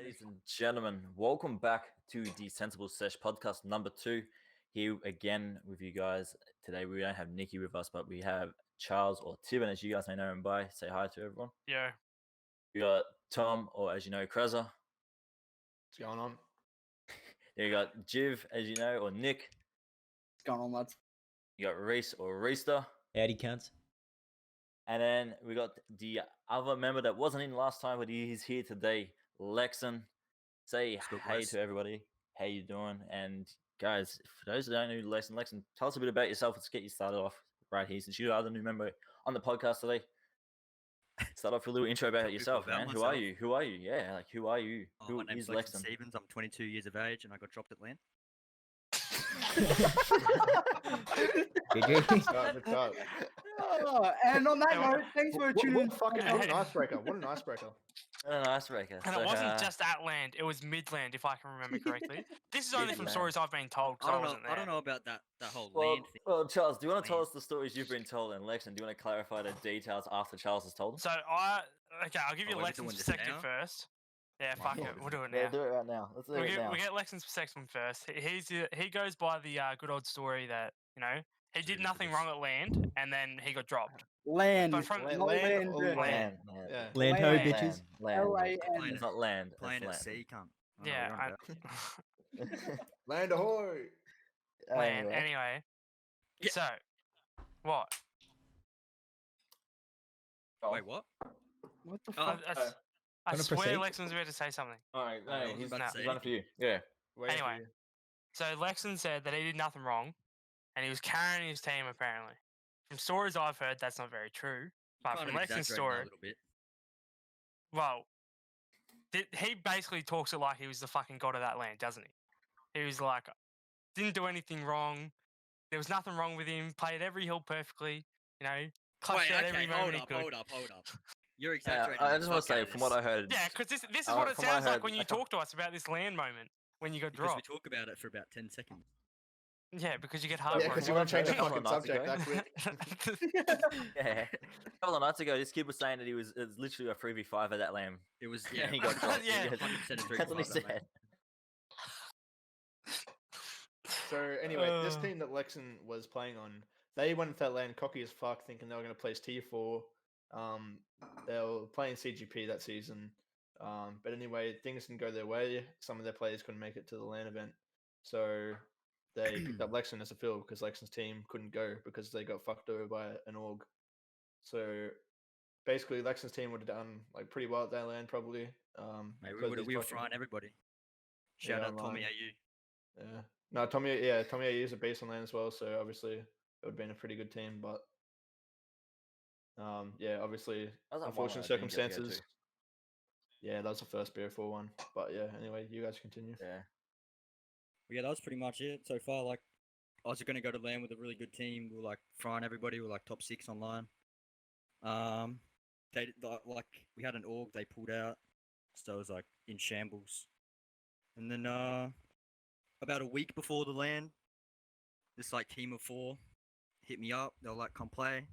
Ladies and gentlemen, welcome back to the Sensible Sesh podcast number 2. Here again with you guys. Today we don't have Nikki with us, but we have Charles or Tibin, as you guys may know him by. Say hi to everyone. Yeah. We got Tom, or as you know, Kreza. What's going on? Then you got Jiv, as you know, or Nick. What's going on, lads? You got Reese or Reester. Howdy, cunts. And then we got the other member that wasn't in last time, but he's here today, Lexxen. Say hey to everybody. How you doing? And guys, for those that don't know Lexxen, tell us a bit about yourself. Let's get you started off right here, since you are the new member on the podcast today. Start off with a little intro about yourself, man. Who are you? Who are you? Yeah, like who are you? Who my name's is Lexxen Lexxen? Stevens. I'm 22 years of age, and I got dropped at LAN. And on that note, thanks for tuning in. What an icebreaker. What an icebreaker. What an icebreaker. And it wasn't just at land, it was mid-land, if I can remember correctly. This is only from Mid-land. stories I've been told, because I wasn't there. I don't know about that whole Well, LAN thing. well, Charles, do you want to tell Land. us the stories you've been told? And Lexxen, do you want to clarify the details after Charles has told them? So I'll give you Oh, we're Lexxen's doing this perspective now? first. Yeah, Might fuck as it, well. we'll do it Yeah, now. do it right now. Let's do it now. We get Lexxen's perspective first. He goes by the good old story that, he did nothing wrong at land, and then he got dropped. Land. But from not land land. or land. Land. Yeah. Land ho, Land. bitches. Land. L-A-N. It's not land. It's Playing at land. sea, cunt. I know Yeah, what you're on about. Land ahoy! land. Anyway. Anyway, Yeah. so what? Wait, what? What the Oh, fuck? I Wanna swear proceed? Lexxen's about to say something. All right, I was he's about to say running for you. Yeah. Waiting for Anyway. you. So Lexxen said that he did nothing wrong, and he was carrying his team apparently. From stories I've heard, that's not very true. But Kind from of Lexxen's exaggerating story, a little bit. well, he basically talks it like he was the fucking god of that land, doesn't he? He was like, didn't do anything wrong. There was nothing wrong with him. Played every hill perfectly. Clutched out every moment he could. hold up. You're Yeah, exaggerating. I the just want fuck to out say, of from this. what I heard, Yeah, because this is Uh, what it from what I sounds like heard, when you I can't- talk to us about this land moment when you got Because we dropped. talk about it for about 10 seconds. Yeah, because you get Yeah, heartbroken. because you want to change the Couple fucking of nights subject ago. that quick. yeah, a couple of nights ago, this kid was saying that it was literally a 3v5 at that land. It was, Yeah, yeah. he got dropped. Yeah. 100% a That's what he 3-5 that, mate. said. So anyway, this Uh. team that Lexxen was playing on, they went into that land cocky as fuck, thinking they were going to place tier 4. They were playing CGP that season. But anyway, things didn't go their way. Some of their players couldn't make it to the LAN event. So they picked up Lexxen as a fill because Lexxen's team couldn't go because they got fucked over by an org. So basically, Lexxen's team would have done like pretty well at that LAN probably. Mate, because these we were fucking- frying everybody. Yeah, Shout out Tommy online. AU. Yeah. No, Tommy AU is a base on LAN as well, so obviously it would have been a pretty good team, but yeah, obviously That was like unfortunate 1 I think, I think, circumstances. Yeah, that was the first BO4 one. But yeah, anyway, you guys continue. Yeah. But yeah, that was pretty much it so far. Like, I was going to go to LAN with a really good team. We were like frying everybody. We were like top 6 online. Like we had an org. They pulled out, so it was like in shambles. And then about a week before the LAN, this like team of 4 hit me up. They were like, "Come play."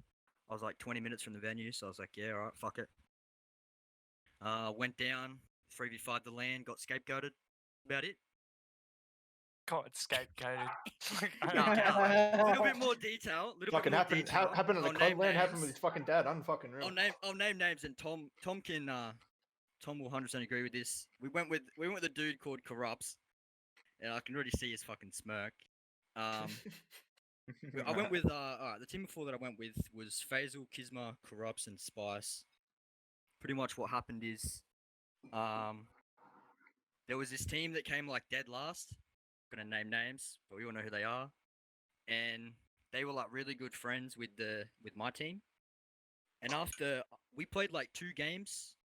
I was like 20 minutes from the venue, so I was like, "Yeah, alright, fuck it." Went down 3v5 the LAN, got scapegoated. About it. God, scapegoated. A little bit more detail. Fucking happened at the I'll club name LAN, happened names. with his fucking dad. Unfucking real. I'll name names, and Tom will 100% agree with this. We went with a dude called Corrupts, and I can already see his fucking smirk. I went with alright, the team before that I went with was Faisal, Kizma, Corrupts, and Spice. Pretty much what happened is, there was this team that came like dead last. Gonna name names, but we all know who they are. And they were like really good friends with my team. And after we played like 2 games,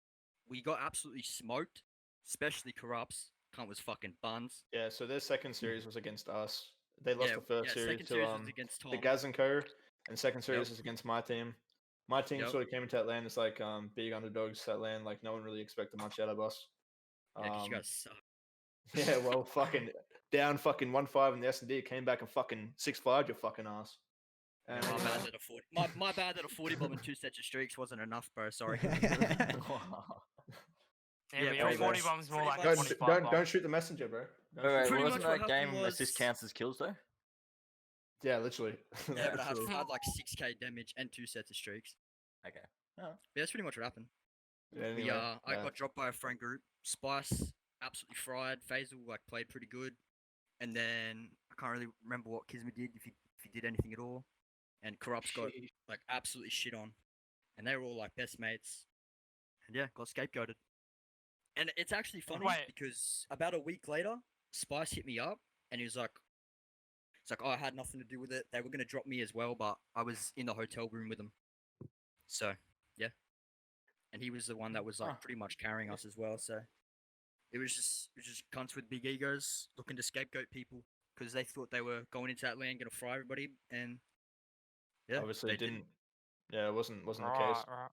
we got absolutely smoked, especially Corrupts. Cunt was fucking buns. Yeah, so their second series was against us. They lost the first series second to series was against Tom. the Gaz and Co. And second series was against my team. My team Yep. sort of came into that LAN as like big underdogs that LAN, like no one really expected much out of us. Yeah, 'cause you guys suck. Yeah, well, fucking down fucking 1-5 in the S&D, came back and fucking 6-5 your fucking ass. Yeah, And, my bad that a 40. My bad that a 40 bomb and 2 sets of streaks wasn't enough, bro. Sorry. Yeah, Yeah, but your pretty 40 much. bomb's more Pretty like much. a Don't 25 don't bomb. don't shoot the messenger, bro. Don't Wait, shoot wait, the Pretty wasn't much what that game happened assist was- counts as kills though? Yeah, literally. Yeah, but I had, Literally. I had like 6k damage and 2 sets of streaks. Okay. Yeah, that's pretty much what happened. Yeah, We, anyway, I yeah. got dropped by a friend group. Spice absolutely fried. Faisal like played pretty good, and then I can't really remember what Kismet did if he did anything at all. And Corrupts got Sheesh. like absolutely shit on, and they were all like best mates. And yeah, got scapegoated. And it's actually funny Wait. because about a week later, Spice hit me up and he was like, "It's like, oh, I had nothing to do with it. They were gonna drop me as well, but I was in the hotel room with them." So yeah, and he was the one that was like Huh. pretty much carrying us as well. So it was just cunts with big egos looking to scapegoat people because they thought they were going into that land gonna fry everybody, and yeah, Obviously, they didn't. Yeah, it wasn't the Right, case. right.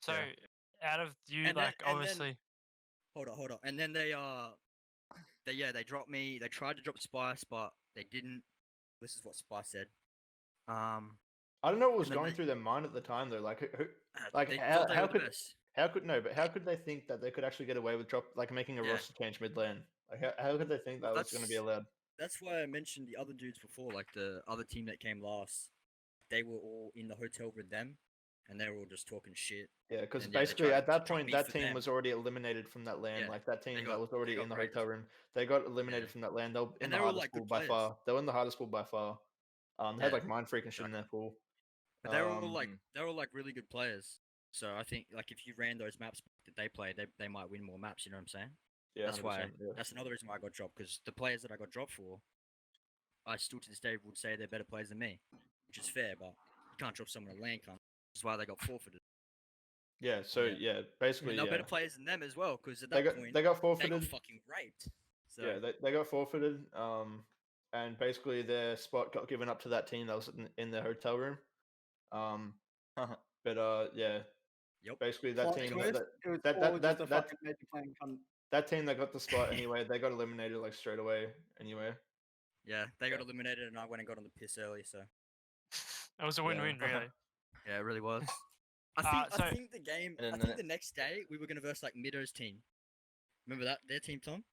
So, Yeah. out of you, And then- like, and then- obviously, Hold on. And then they dropped me. They tried to drop Spice, but they didn't. This is what Spice said. I don't know what was And then going they- through their mind at the time though. Like, who, uh, Like, they how- thought they how were the could- best. how could they think that they could actually get away with making a Yeah. roster change mid lane? Like, how could they think that Well, was going to be that's- allowed? That's why I mentioned the other dudes before, like the other team that came last. They were all in the hotel with them, and they were all just talking shit. Yeah, because And yeah, they basically tried at that to drop point, me that for team them. was already eliminated from that LAN. Yeah, Like that team got- that was they already got in the raided. hotel room, they got eliminated Yeah. from that LAN. They were in And the they were, hardest like, pool good by players. far. They were in the hardest pool by far. They had Yeah, like mind freak and shit in their pool. But they were all like Um, they were all like really good players. So I think like if you ran those maps that they played, they might win more maps. You know what I'm saying? Yeah, That's why. 100%, yeah. That's another reason why I got dropped because the players that I got dropped for, I still to this day would say they're better players than me, which is fair. But you can't drop someone a LAN cunt. Which is why they got forfeited. Yeah, so Yeah. yeah, I basically, mean, they're yeah, better players than them as well because at they that got point they got they forfeited. got fucking raped. So Yeah, they got forfeited. And basically their spot got given up to that team that was in their hotel room. But yeah, Yep. basically that Plot team twist, that it was that- all that- just a that- fucking major playing cunt. that team that got the spot anyway, they got eliminated like straight away anyway. yeah, they got eliminated and I went and got on the piss early. So it was a win-win, really. yeah, it really was. I so- think the game. And I then think the next day we were gonna verse like Mido's team. Remember that their team, Tom?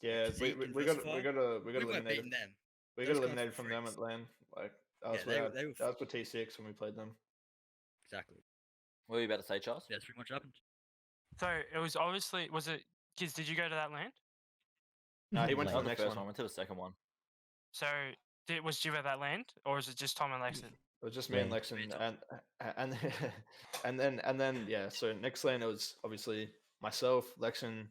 Yeah, Zeke and we got Versify? we got We weren't beating eliminated. them. We Those got cunts eliminated were from them freaks. at LAN. Like that Yeah, was they were- where they were that was for T6 when we played them. Exactly. what were you about to say, Charles? Yeah, that's pretty much happened. So, it was obviously, was it, kids, did you go to that land? No, he went to Not the the next first one. one. Went to the second one. So, was Jiva at that land, or is it just Tom and Lexxen? It was just me and Me. Lexxen, Me and and then yeah. So next lane it was obviously myself, Lexxen,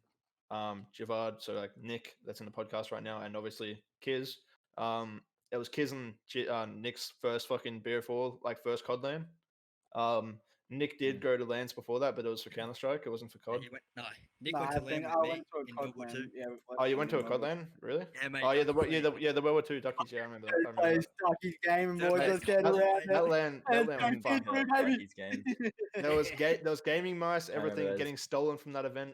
Javad, so like Nick that's in the podcast right now, and obviously Kiz. It was Kiz and Nick's first fucking BF4, like first COD lane. Nick did go to lands before that, but it was for Counter Strike. It wasn't for Yeah, COD. he went, no, Nick Nah, went I to land think with I me went to a in COD World War land. II. Yeah, with Oh, you went to a Lexxen, COD lane, really? Yeah, mate. Oh yeah, that was funny. the World War II Duckies. Yeah, I remember that. I remember Plays that. Ducky's game, That boys. mate, Let's get that around mate, That it. land And was Ducky's fun. doing Fucking heavy. Jackie's game. There was gaming mice, I remember everything those. getting stolen from that event.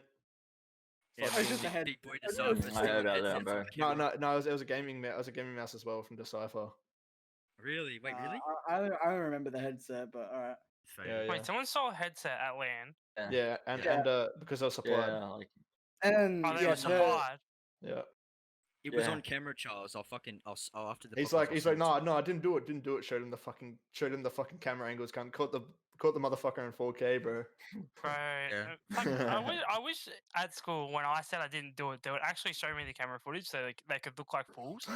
Yeah, Fucking- just a head- big boy I just- Decipher I stealing heard about that, headsets bro. on No, camera. no, it was a gaming mouse as well from Decipher. Really? Wait, really? I don't remember the headset, but alright. Fair. Yeah, yeah. Wait, someone stole a headset at LAN. Yeah, and Yeah. because I was supplied. Yeah, like And Oh, they yeah, were supplied. Yeah. It was Yeah. on camera, Charles. I'll after the. He's podcast, like I'll he's send like it to no, I didn't do it. Showed him the fucking camera angles. Caught the motherfucker in 4K, bro. Right. Yeah. Fuck, I wish at school when I said I didn't do it, they would actually show me the camera footage so they could look like fools.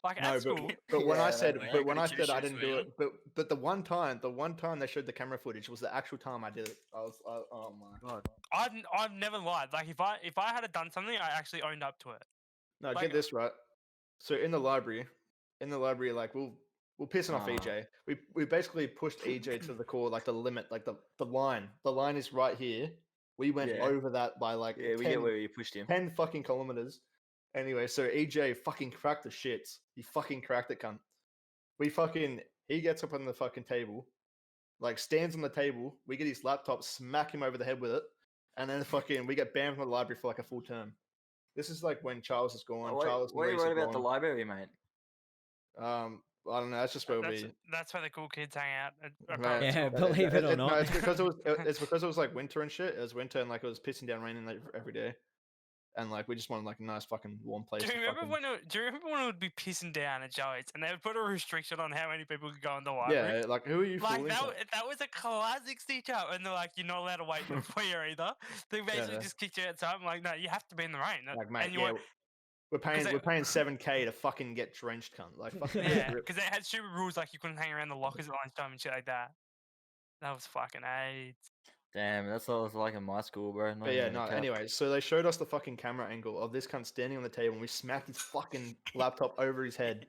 Like No, at school. but when I Yeah, said man. but when I Goody said I two-shoes, didn't do were it, but the one time they showed the camera footage was the actual time I did it. Oh my. God. I've never lied. Like if I had done something, I actually owned up to it. No, Like- get this right. So in the library, like we're pissing off Ah. EJ. We basically pushed EJ to the core, like the limit, like the line. The line is right here. We went Yeah. over that by like yeah, we 10, get where you pushed him. 10 fucking kilometers. Anyway, so EJ fucking cracked the shits. He fucking cracked it, cunt. He gets up on the fucking table, like stands on the table. We get his laptop, smack him over the head with it, and then fucking we get banned from the library for like a full term. This is like when Charles is gone. What Charles are you Maurice worried is about the gone. library, mate? I don't know. That's just where we. That's where the cool kids hang out. At Right. primary Yeah, school. believe it or No, not. it's because it was like winter and shit. It was winter and like it was pissing down raining like every day, and like we just wanted like a nice fucking warm place. Do you remember fucking... when it would be pissing down at Joey's and they would put a restriction on how many people could go in the library? Yeah, like who are you Like fooling? that was a classic stitch up, and they're like, "You're not allowed to wait for prayer either." They basically Yeah. just kicked you outside. I'm like, "No, you have to be in the rain." Like, mate, and you yeah, want, we're paying they- we're paying $7K to fucking get drenched, cunt. Like, fucking yeah, rip. because they had stupid rules like you couldn't hang around the lockers at lunchtime and shit like that. That was fucking AIDS. Damn, that's what it was like in my school, bro. Not But yeah, even a no. cap. Anyway, so they showed us the fucking camera angle of this cunt standing on the table, and we smacked his fucking laptop over his head.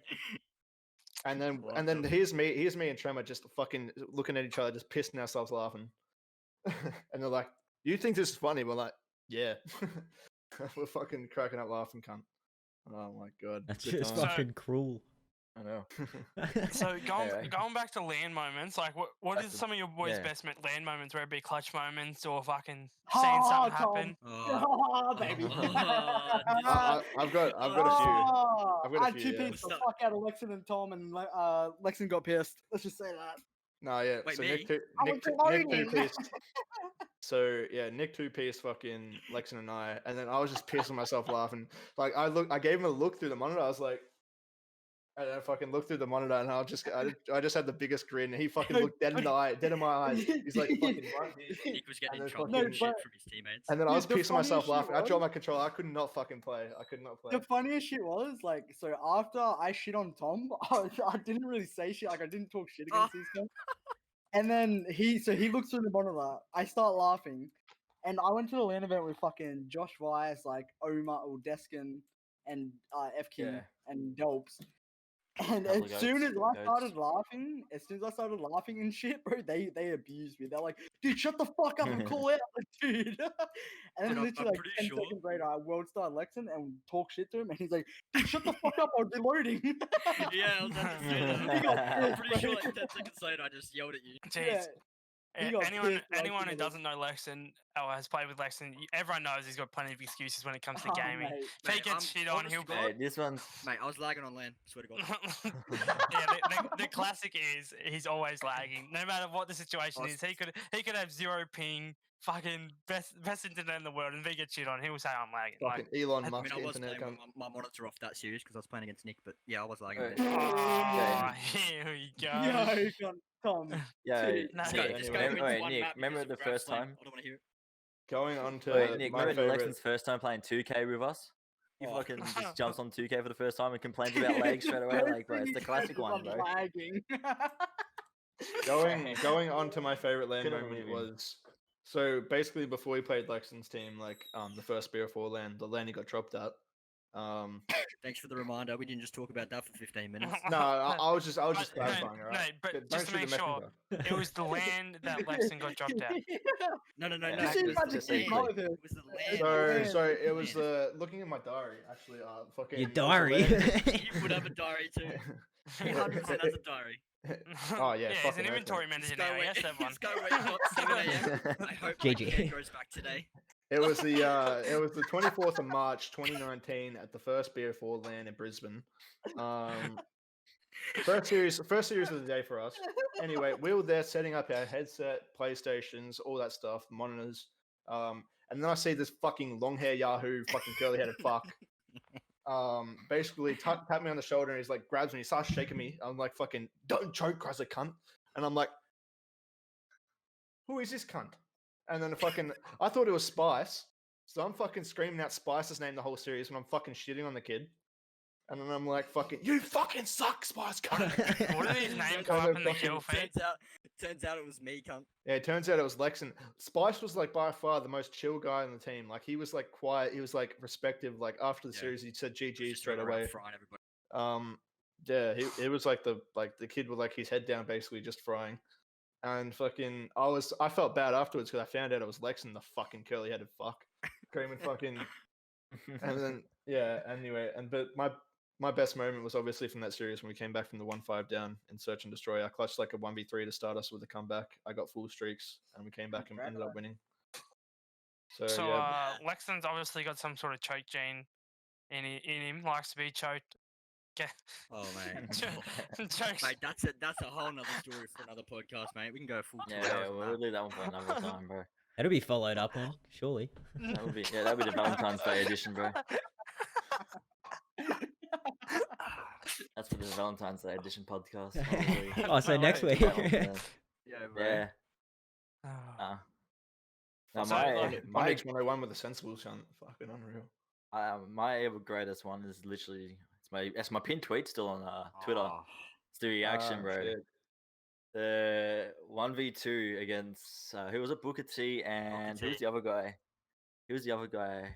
And then here's me and Tremor just fucking looking at each other, just pissing ourselves laughing. And they're like, "You think this is funny?" We're like, "Yeah." We're fucking cracking up laughing, cunt. Oh my god. That's Good just times. fucking cruel. I know. So Anyway. going back to LAN moments, like what Back is to- some of your boys' yeah. best LAN moments, where it be clutch moments or fucking Oh, seeing something Tom. happen? Oh, baby. I've got a few. Oh, I've got a I few, yeah. TP'd the fuck out of Lexxen and Tom, and Lexxen got pissed. Let's just say that. No, yeah. Wait, so me? Nick I was two loading. pieced. So yeah, Nick two pieced fucking Lexxen and I, and then I was just pissing myself laughing. Like I gave him a look through the monitor. I was like, and I fucking looked through the monitor, and I just had the biggest grin. And he fucking looked dead in my eyes. He's like, fucking right here. Nick was getting in then trouble fucking- and shit from his teammates. And then I Dude, was the pissing myself funniest shit laughing. I dropped was- my controller. I could not fucking play. I could not play. The funniest shit was like, so after I shit on Tom, I didn't really say shit. Like I didn't talk shit against these guys. And then he looks through the monitor. I start laughing, and I went to the LAN event with fucking Josh Weiss, like Omar or Deskin, and F King Yeah. and Delps. And Couple as of soon as goats, I started laughing and shit, bro, they abused me. They're like, "Dude, shut the fuck up and call out, dude." And then Dude, I'm literally like pretty 10 sure- seconds later, I world star Lexxen and talk shit to him, and he's like, "Dude, shut the fuck up, I'm reloading." Yeah, I was about to say He that. got I'm pissed, pretty bro. sure like 10 seconds later I just yelled at you. Jeez. Yeah. He got Anyone pissed, like, anyone you who know, doesn't know Lexxen or has played with Lexxen, everyone knows he's got plenty of excuses when it comes to Oh, gaming. mate. If he Mate, gets shit on, honest he'll to be. God, Hey, this one's Mate, I was lagging on LAN, swear to God. Yeah, the classic is he's always lagging. No matter what the situation I is, he could have zero ping, fucking best internet in the world, and if he gets shit on, he will say I'm lagging. Fucking Like, Elon I I Musk mean, I was internet. playing cunt. with my monitor off that series because I was playing against Nick, but yeah, I was lagging. Right. a bit. oh, here we go. Yo, Tom. yeah. Dude. No, This yeah, guy- Nick, this guy remember, wins wait, one Nick, map remember because the of grab first slam. time? I don't want to hear it. Going on to Wait, Nick, my remember favorite. Lexxen's first time playing 2K with us? He Oh. fucking just jumps on 2K for the first time and complains about lag straight away. Like, bro, it's the classic one, bro. Lagging. Going on to my favorite LAN Couldn't moment believe him. was so basically before we played Lexxen's team, like the first Beer 4 LAN, the LAN he got dropped at. Thanks for the reminder. We didn't just talk about that for 15 minutes. No, I was just But clarifying, no, alright? but Don't just to shoot the make sure, messenger. it was the land that Lexxen got dropped out. No. Yeah, No, Just Just it see was if I the just say keep LAN. up with it. It was the LAN. So LAN. it was looking at my diary actually. Fucking Your it was the diary. LAN You would have a diary too. He Yeah. 100% has a diary. Oh, yeah, yeah, he's fucking an oath, mate. inventory manager This guy now. wait- Yes, that one. this guy wakes up 7 a.m. I hope my GG. kid goes back today. It was the 24th of March 2019 at the first Beer 4 LAN in Brisbane. First series of the day for us. Anyway, we were there setting up our headset, PlayStations, all that stuff, monitors. And then I see this fucking long hair Yahoo, fucking curly headed fuck. Basically tap me on the shoulder and he's like grabs me, he starts shaking me. I'm like, fucking don't choke, cries a cunt. And I'm like, who is this cunt? And then I thought it was Spice. So I'm fucking screaming out Spice's name the whole series when I'm fucking shitting on the kid. And then I'm like, fucking, you fucking suck, Spice cunt. What did his name Kind come of up in the fucking kill feed? Turns out it was me, cunt. Yeah, it turns out it was Lexxen. Spice was like by far the most chill guy on the team. Like he was like quiet. He was like respective. Like after the Yeah. series, he said He was GG just straight running around away. frying everybody. Yeah, it was like the kid with like his head down, basically just frying. And fucking, I felt bad afterwards because I found out it was Lexxen, the fucking curly headed fuck, screaming fucking. And then yeah, anyway, but my best moment was obviously from that series when we came back from the 1-5 down in Search and Destroy. I clutched like a 1v3 to start us with a comeback. I got full streaks and we came back and ended up winning. So, So yeah, Lexxen's obviously got some sort of choke gene in him. Likes to be choked. Get Oh man. jokes. Mate, that's a whole nother story for another podcast, mate. We can go full 2 Yeah, hours. yeah, on we'll that. do that one for another time, bro. That'll be followed up on, surely. That'll be the Valentine's Day edition, bro. That's for the Valentine's Day edition podcast. Holy. Oh, so No next way. week. That one, man. Yeah, bro. Yeah. Ah. No, So, my like, My my H101 with a sensible shunt, fucking unreal. my ever greatest one is literally it's my pinned tweet still on Twitter. Oh, It's the reaction, Ah, bro. shit. The 1v2 against who was it? Booker T and who was T. the other guy? Who was the other guy?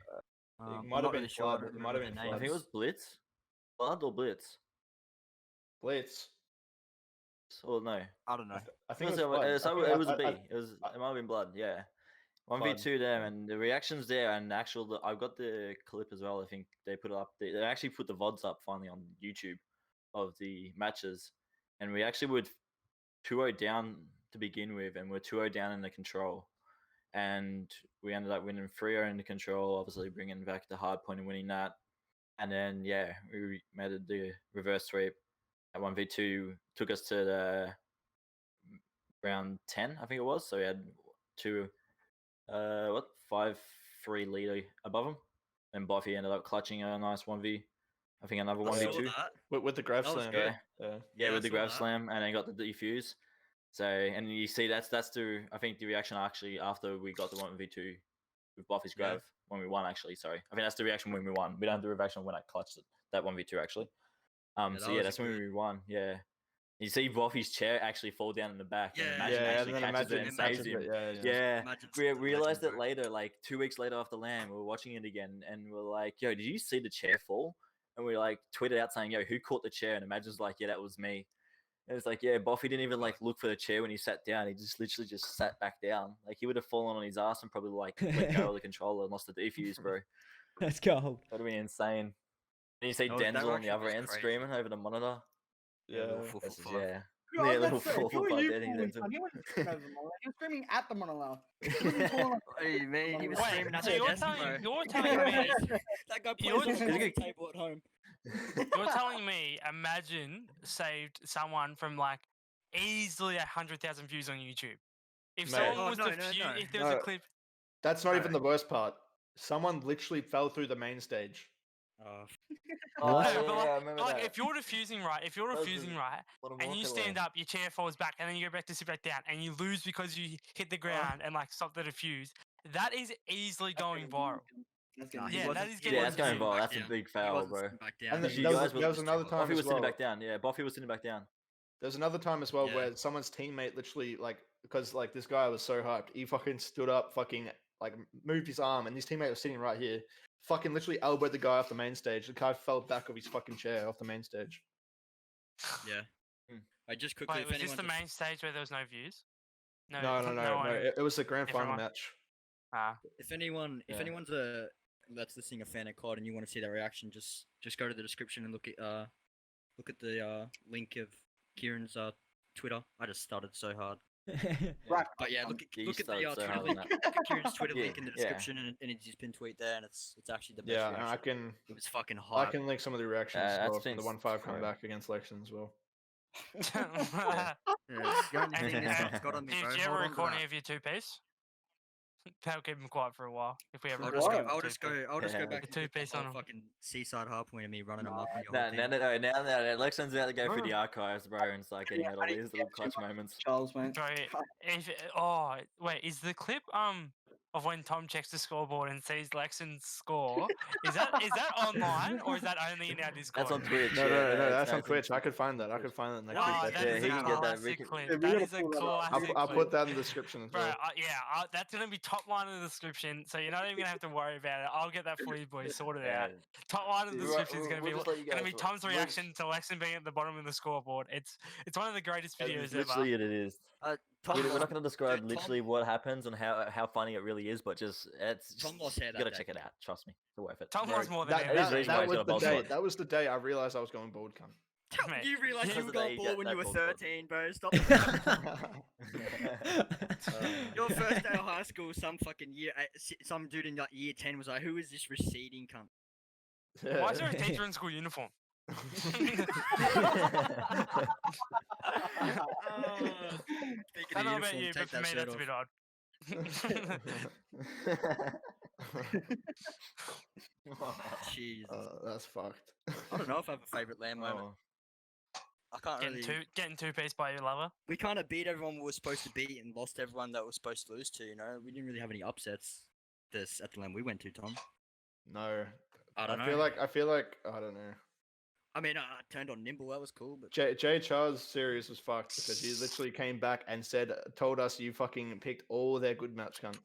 I'm might have not been really sure. I Flood, don't it might have remember been their I think it was names. Blitz. Blood or Blitz? Blitz. Or no? I don't know. I think It it was Flood. it was a I- B. I- It was I- it might have been Blood. Yeah. Blood, 1v2 there, yeah. and the reactions there, and I've got the clip as well. I think they put it up. They actually put the VODs up finally on YouTube of the matches, and we actually were 2-0 down to begin with, and we're 2-0 down in the control, and we ended up winning 3-0 in the control. Obviously, bringing back the hard point and winning that, and then yeah, we made it the reverse sweep. At 1v2 took us to the round 10, I think it was. So we had two. 5-3 lead above him, and Buffy ended up clutching a nice 1v. I think another I saw 1v2. that. With the grab That was slam. good. Yeah. Yeah, I with the saw grab that. slam, and then got the defuse. So, and you see that's the I think the reaction actually after we got the 1v2 with Buffy's Yeah. grab when we won. Actually, sorry, I think that's the reaction when we won. We don't have the reaction when I clutched it, that 1v2 actually. Yeah, So that yeah, was that's when good. we won. Yeah. You see Buffy's chair actually fall down in the back, and Yeah, Imagine Yeah, and actually then catches it imagine, and saves imagine him. it, yeah. Yeah, Imagine we such a realized legend, it bro. later, like 2 weeks later after LAN, we were watching it again, and we are like, "Yo, did you see the chair fall?" And we like tweeted out saying, "Yo, who caught the chair?" And Imagine's like, "Yeah, that was me." And it's like, yeah, Buffy didn't even like look for the chair when he sat down. He just literally just sat back down. Like he would have fallen on his ass and probably like let go of the controller and lost the defuse, bro. Let's go. That'd be insane. And you see That was- that Denzel on the reaction other was end crazy. screaming over the monitor. Yeah, little Yeah. 445. Yeah. Bro, I Yeah, was little about to say, four who are by you Danny calling Denzel. son? He wasn't screaming over the monitor. He was screaming at the monitor. He wasn't calling us- What do you mean? He was Wait, screaming at so the you're desk, telling bro. you're telling me That guy You're- plays on the Is coffee it- table at home. you're telling me Imagine saved someone from like easily 100,000 views on YouTube. If Mate. someone Oh, was no, to no, view, no. if there was a No. clip, That's not even No. the worst part. Someone literally fell through the main stage. Oh, What? yeah, No, but yeah, I remember like that. if you're defusing right, if you're That was defusing the- right, and you stand up, your chair falls back, and then you go back to sit back down, and you lose because you hit the ground and like stop the defuse. That is easily going viral. That's Nah, getting he Yeah, viral. that wasn't- is he getting Yeah, that's wasn't going sitting viral. back That's a down. big He foul, wasn't bro. sitting back down. And Because then you there guys was another time Buffy as was sitting well. back down. Yeah, Buffy was sitting back down. There's another time as well Yeah. where someone's teammate literally like because like this guy was so hyped, he fucking stood up, fucking like moved his arm, and his teammate was sitting right here, fucking literally elbowed the guy off the main stage. The guy fell back off his fucking chair off the main stage. Yeah. Hmm. I just quickly. Wait, if was this anyone the just- main stage where there was no views? No. one- It was the grand different final one. match. Ah, If anyone, Yeah. anyone's that's listening a fan of COD and you want to see their reaction, just go to the description and look at the link of Kieran's Twitter. I just started so hard, Right. but yeah, look Yeah, you at the started so Twitter hard on link. that. Look at Kieran's Twitter Yeah, link in the yeah. description, and it's his pinned tweet there, and it's actually the best. Yeah, and I reaction. can It was fucking I hot. can link some of the reactions as that's well from the been 1-5 so- comeback against Lexxen as well. Yeah. The only thing is Tom's got on me, Did bro. you Hold ever on to record that. any of your two piece? That'll keep him quiet for a while. If we ever I'll record just go. a I'll just two-piece. go. I'll just Yeah. go back The and clip the two-piece on whole 'em. fucking seaside hard point of me running Nah, amok on your No, whole team. now Lexxen's out to go through the archives, bro, and start getting out all these little clutch moments. Charles, mate. Bro, wait, is the clip of when Tom checks the scoreboard and sees Lexxen's score? Is that online or is that only in our Discord? That's on Twitch. No, yeah, that's on it's Twitch. I could find that. I could find that next Oh, week. that Yeah, is he a can get that. classic Yeah, clip. we That gotta is a pull that up. classic I'll clip. put that in the description as Bro, well. that's gonna be top line in the description, so you're not even gonna have to worry about it. I'll get that for you, boys. Sorted Yeah. out. Top line in the We'll- description is gonna we'll be just let you gonna guys be know. Tom's We'll- reaction to Lexxen being at the bottom of the scoreboard. It's one of the greatest videos ever. Literally, it is. Tom We're lost- not going to describe Tom- literally what happens and how funny it really is, but just it's Tom just, lost hair you gotta that check day. it out. Trust me, it's worth it. Tom Bro, was more than that, ever. That is that, the reason why that he's was got a the bald day. spot. That was the day I realized I was going bald, cunt. Mate, You realised Because you of were the going day you bald get when that you were bald spot. 13, bro. Stop. Yeah. Your first day of high school, some fucking some dude in like year 10 was like, "Who is this receding cunt?" Why is there a teacher in school uniform? Speaking I of don't know about uniform, you, take but for that me, shirt that's a bit odd. Jesus. That's fucked. I don't know if I have a favorite LAN moment. Oh, I can't really. Getting two-piece by your lover. We kind of beat everyone we were supposed to beat and lost everyone that we were supposed to lose to. You know, we didn't really have any upsets. This at the LAN we went to, Tom. No, I don't know. I feel like I don't know. I mean, I turned on Nimble. That was cool, but Jay Char's series was fucked because he literally came back and told us you fucking picked all their good maps, cunt.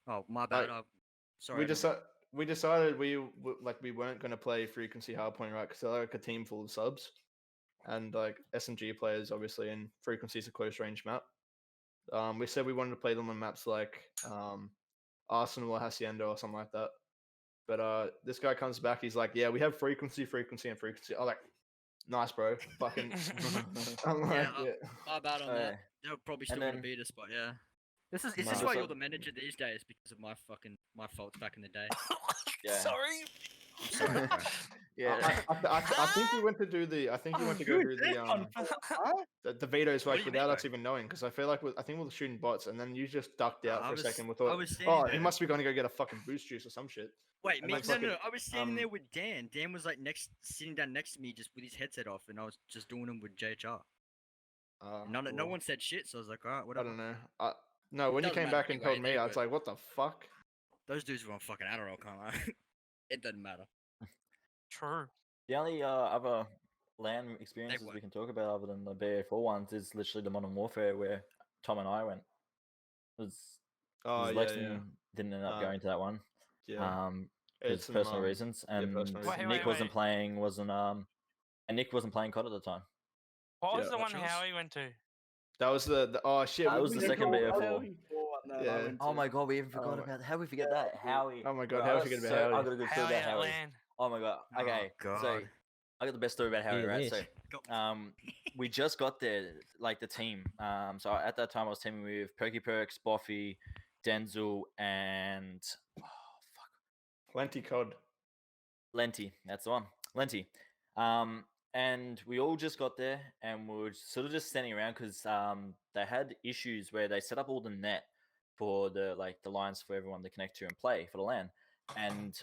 oh my bad. Like, Sorry. we I didn't- decided we weren't gonna play frequency hardpoint, right? Because they're like a team full of subs, and like SMG players obviously, and frequency is a close range map. We said we wanted to play them on maps like Arsenal or Hacienda or something like that. But this guy comes back, he's like, yeah, we have frequency, and frequency. I'm like, nice, bro. Fucking. I'm like, Yeah, my bad on Oh, that. yeah. They were probably still And gonna then- beat us, but yeah. This is Nah. why So- you're the manager these days because of my faults back in the day. Yeah. Sorry. I'm sorry, bro. yeah. I think he went to do the. I think he went to go do the vetoes What like do you mean, without bro? us even knowing, because I feel like I think we were shooting bots, and then you just ducked out I for was- a second. We I thought, was standing oh, he there. must be going to go get a fucking boost juice or some shit. Wait, And me? like No, fucking, I was standing there um, with Dan. Dan was like sitting down next to me, just with his headset off, and I was just doing them with JHR. No well, one said shit, so I was like, alright, I whatever. don't know. No, when you doesn't came matter back and anyway, told me, they I was were- like, what the fuck? Those dudes were on fucking Adderall, can't I? It doesn't matter. True. The only other LAN experiences won't. we can talk about other than the BA4 ones is literally the Modern Warfare where Tom and I went. It was Oh yeah, Lexxen didn't end up Uh, going to that one. yeah. Because It's some, personal reasons, and personal Wait, Nick wait, wasn't wait. playing, and Nick wasn't playing COD at the time. What was Yeah, the one what's yours? Howie went to? That was the oh shit. That what was did the we second call- BA4. Yeah. Oh my god, we even forgot my- about how we forget that Howie. Oh my god, Bro, how I we got forget about so- I Howie? got a good story Howie about at Howie. LAN. Oh my god. Oh, Okay, so God. I got the best story about Howie, Yeah, right? yes. So we just got there, like the team. So at that time I was teaming with Perky Perks, Boffy, Denzel, and Plenty COD. Lenti. That's the one. Lenti. And we all just got there and we were sort of just standing around because they had issues where they set up all the net for the lines for everyone to connect to and play for the LAN. And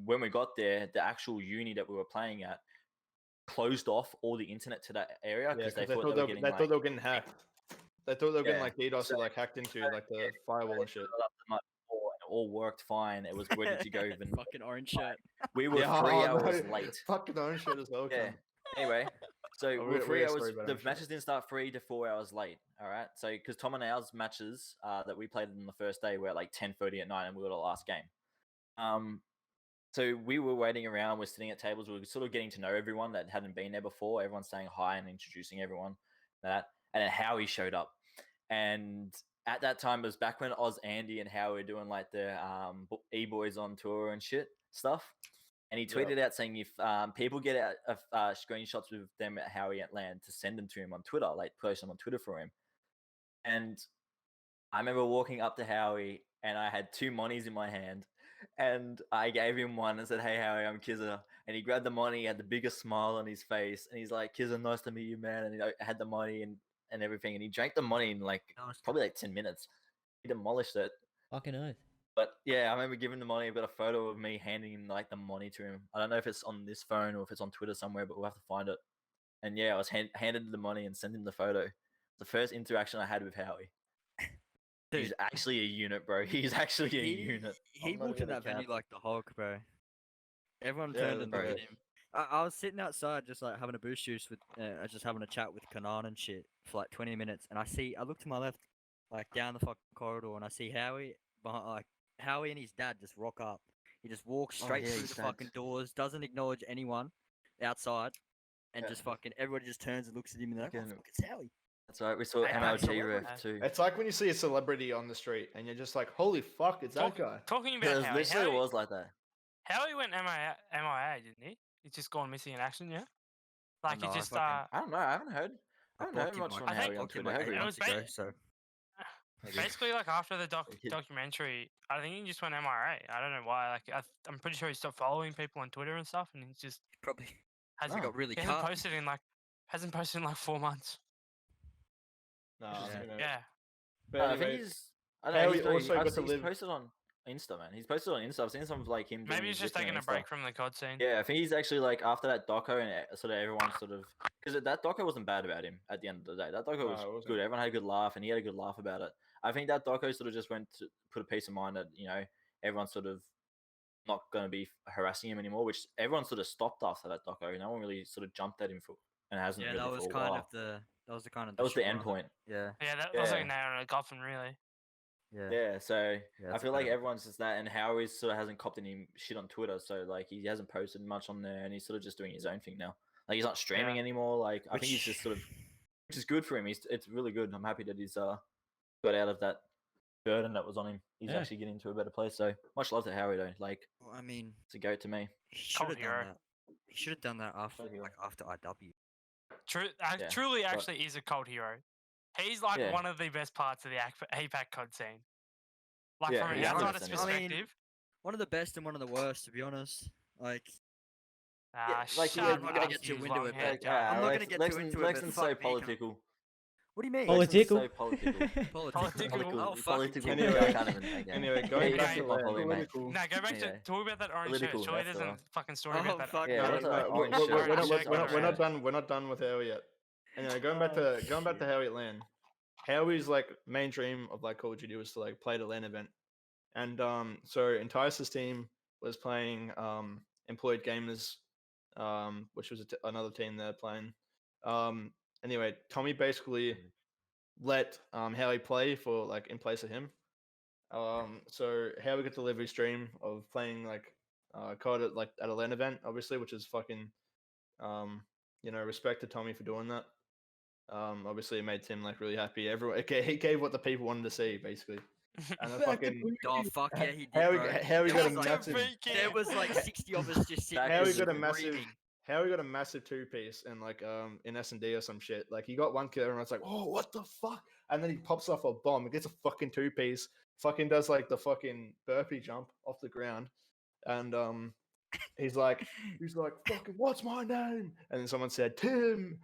when we got there, the actual uni that we were playing at closed off all the internet to that area Yeah, because because they thought they were getting thought they were getting hacked. They thought they were getting Yeah, like DDoS so- or like hacked into like the firewall and shit. set it up the night before and it all worked fine. It was ready to go. Even Fucking orange shirt. we were Yeah, 3 oh, hours no, late. Fucking own shit as well. Yeah. cunt. Anyway, so Oh, we're we 3 are hours. sorry about The that shit. matches didn't start 3 to 4 hours late. All right. So because Tom and ours matches that we played on the first day were at like 10:30 at night, and we were the last game. So we were waiting around. We're sitting at tables. We were sort of getting to know everyone that hadn't been there before. Everyone's saying hi and introducing everyone. And then Howie showed up, and at that time it was back when Oz, Andy, and Howie were doing like the E-boys on tour and shit stuff. And he tweeted out saying if people get screenshots with them at Howie at LAN to send them to him on Twitter, like post them on Twitter for him. And I remember walking up to Howie and I had 2 monies in my hand and I gave him one and said, "Hey Howie, I'm Kizza." And he grabbed the money, he had the biggest smile on his face, and he's like, "Kizza, nice to meet you, man." And he had the money and everything, and he drank the money in like probably like 10 minutes. He demolished it. Fucking oath. But yeah, I remember giving the money. I've got a photo of me handing him like the money to him. I don't know if it's on this phone or if it's on Twitter somewhere, but we'll have to find it. And yeah, I was handed the money and sent him the photo. The first interaction I had with Howie. He's Dude. actually a unit, bro. He's actually a unit. He I'm not walked in gonna that venue cap. like the Hulk, bro. Everyone Yeah, turned and looked bro. at him. I was sitting outside just like having a boost juice with, just having a chat with Kanan and shit for like 20 minutes, and I look to my left, like down the fucking corridor, and I see Howie behind, like Howie and his dad just rock up. He just walks Oh, straight yeah, through his the dad's- fucking doors, doesn't acknowledge anyone outside, and Yeah. just fucking everybody just turns and looks at him and they're like, "Oh, Fucking- fuck, it's Howie." That's right. We saw Hey, MLG hey, ref too. It's like when you see a celebrity on the street and you're just like, holy fuck, it's that guy. Talking Yeah, about it Howie, literally Howie, was like that. Howie went MIA, didn't he? He's just gone missing in action, yeah? Like no, he I just fucking- I don't know. I haven't heard. I haven't heard blocked him much like- from I think- Howie on blocked him Twitter. like have 8 we? It months was ago, ba- so Basically, like after the He- documentary, I think he just went MIA. I don't know why. Like I'm pretty sure he stopped following people on Twitter and stuff, and he just Probably hasn't got really he hasn't cut. posted in like 4 months. Nah, Yeah. you know. Yeah. But I anyway, think he's. I don't know. Harry He's, very- also got I've to he's live. posted on Insta, man. He's posted on Insta. I've seen some of like him. doing Maybe his he's just zipping taking on a break Insta. from the COD scene. Yeah, I think he's actually like after that doco and sort of everyone sort of because that doco wasn't bad about him at the end of the day. That doco No, was it wasn't. good. Everyone had a good laugh, and he had a good laugh about it. I think that doco sort of just went to put a peace of mind that everyone's sort of not going to be harassing him anymore, which everyone sort of stopped after that doco. No one really sort of jumped at him for and hasn't Yeah, really that was for a kind while. of the That was the straw end on point. Yeah, Yeah, that was like a Yeah. nail in a coffin, really. yeah. Yeah, so Yeah, I that's feel kind like of- everyone's just that, and Howie sort of hasn't copped any shit on Twitter, so like he hasn't posted much on there, and he's sort of just doing his own thing now. Like he's not streaming Yeah. anymore. Like I think he's just sort of, which is good for him. It's really good. I'm happy that he's got out of that burden that was on him. He's Yeah. actually getting to a better place. So much love to Howie though. Like Well, I mean, it's a goat to me. he should Cult have done hero. that. He should have done that after, Cult hero. like after IW. Yeah, Truly, but- actually, is a cult hero. He's like Yeah. one of the best parts of the APAC COD scene. Like Yeah, from an he outsider's 100% is. I mean, perspective. One of the best and one of the worst, to be honest. Like, like, shut yeah, I'm not gonna up, get too you into it, but long-haired I'm guy. not gonna get too into it, but Lexxen's fuck so me, come on. political. what do you mean? Political. So political. Political. Oh, fuck. Political. Anyway- I can't even. Okay. Anyway, going Yeah, back you to can't LAN, follow him, mate. political. No, go back to Anyway. talk about that orange Political, shirt. Surely that's there's all. a fucking story Oh, about that. fuck Yeah, no. what's that We're orange not- shirt? we're not- What's that we're not- orange we're not shirt? done. We're not done with Howie yet. Anyway, going back Oh, to Howie at LAN. Howie's like main dream of like Call of Duty was to like play at a LAN event, and so Entice's team was playing Employed Gamers, which was another team they're playing. Anyway, Tommy basically let Howie play for like in place of him. So Howie got the delivery stream of playing like COD at a LAN event, obviously, which is fucking respect to Tommy for doing that. Obviously, it made Tim like really happy. Everyone, okay, he gave what the people wanted to see, basically. And then fucking Oh, fuck yeah, he did, Howie, bro. Howie There got a was, like, massive. There was like 60 of us just sitting Back there Howie is got a massive. screaming. Howie got a massive two-piece in like in S&D or some shit. Like he got one kill and it's like, oh, what the fuck? And then he pops off a bomb. He gets a fucking two-piece. Fucking does like the fucking burpee jump off the ground, and he's like, fucking, what's my name? And then someone said, Tim.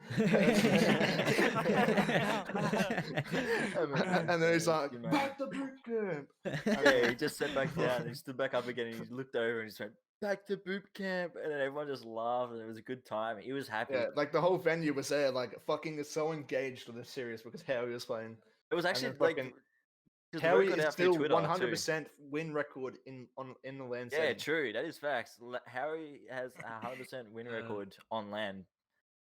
And then he's like, Good man. back to boot camp. Yeah, he just sat back down. He stood back up again. And he looked over and he just went back to boot camp. And then everyone just laughed. And it was a good time. He was happy. Yeah, like the whole venue was there, like fucking so engaged with the series because Howie was playing. It was And actually then like fucking 'cause the Howie word got is out through still Twitter, too. 100% win record in the LAN Yeah, setting. true. That is facts. Harry has a 100% win record on land.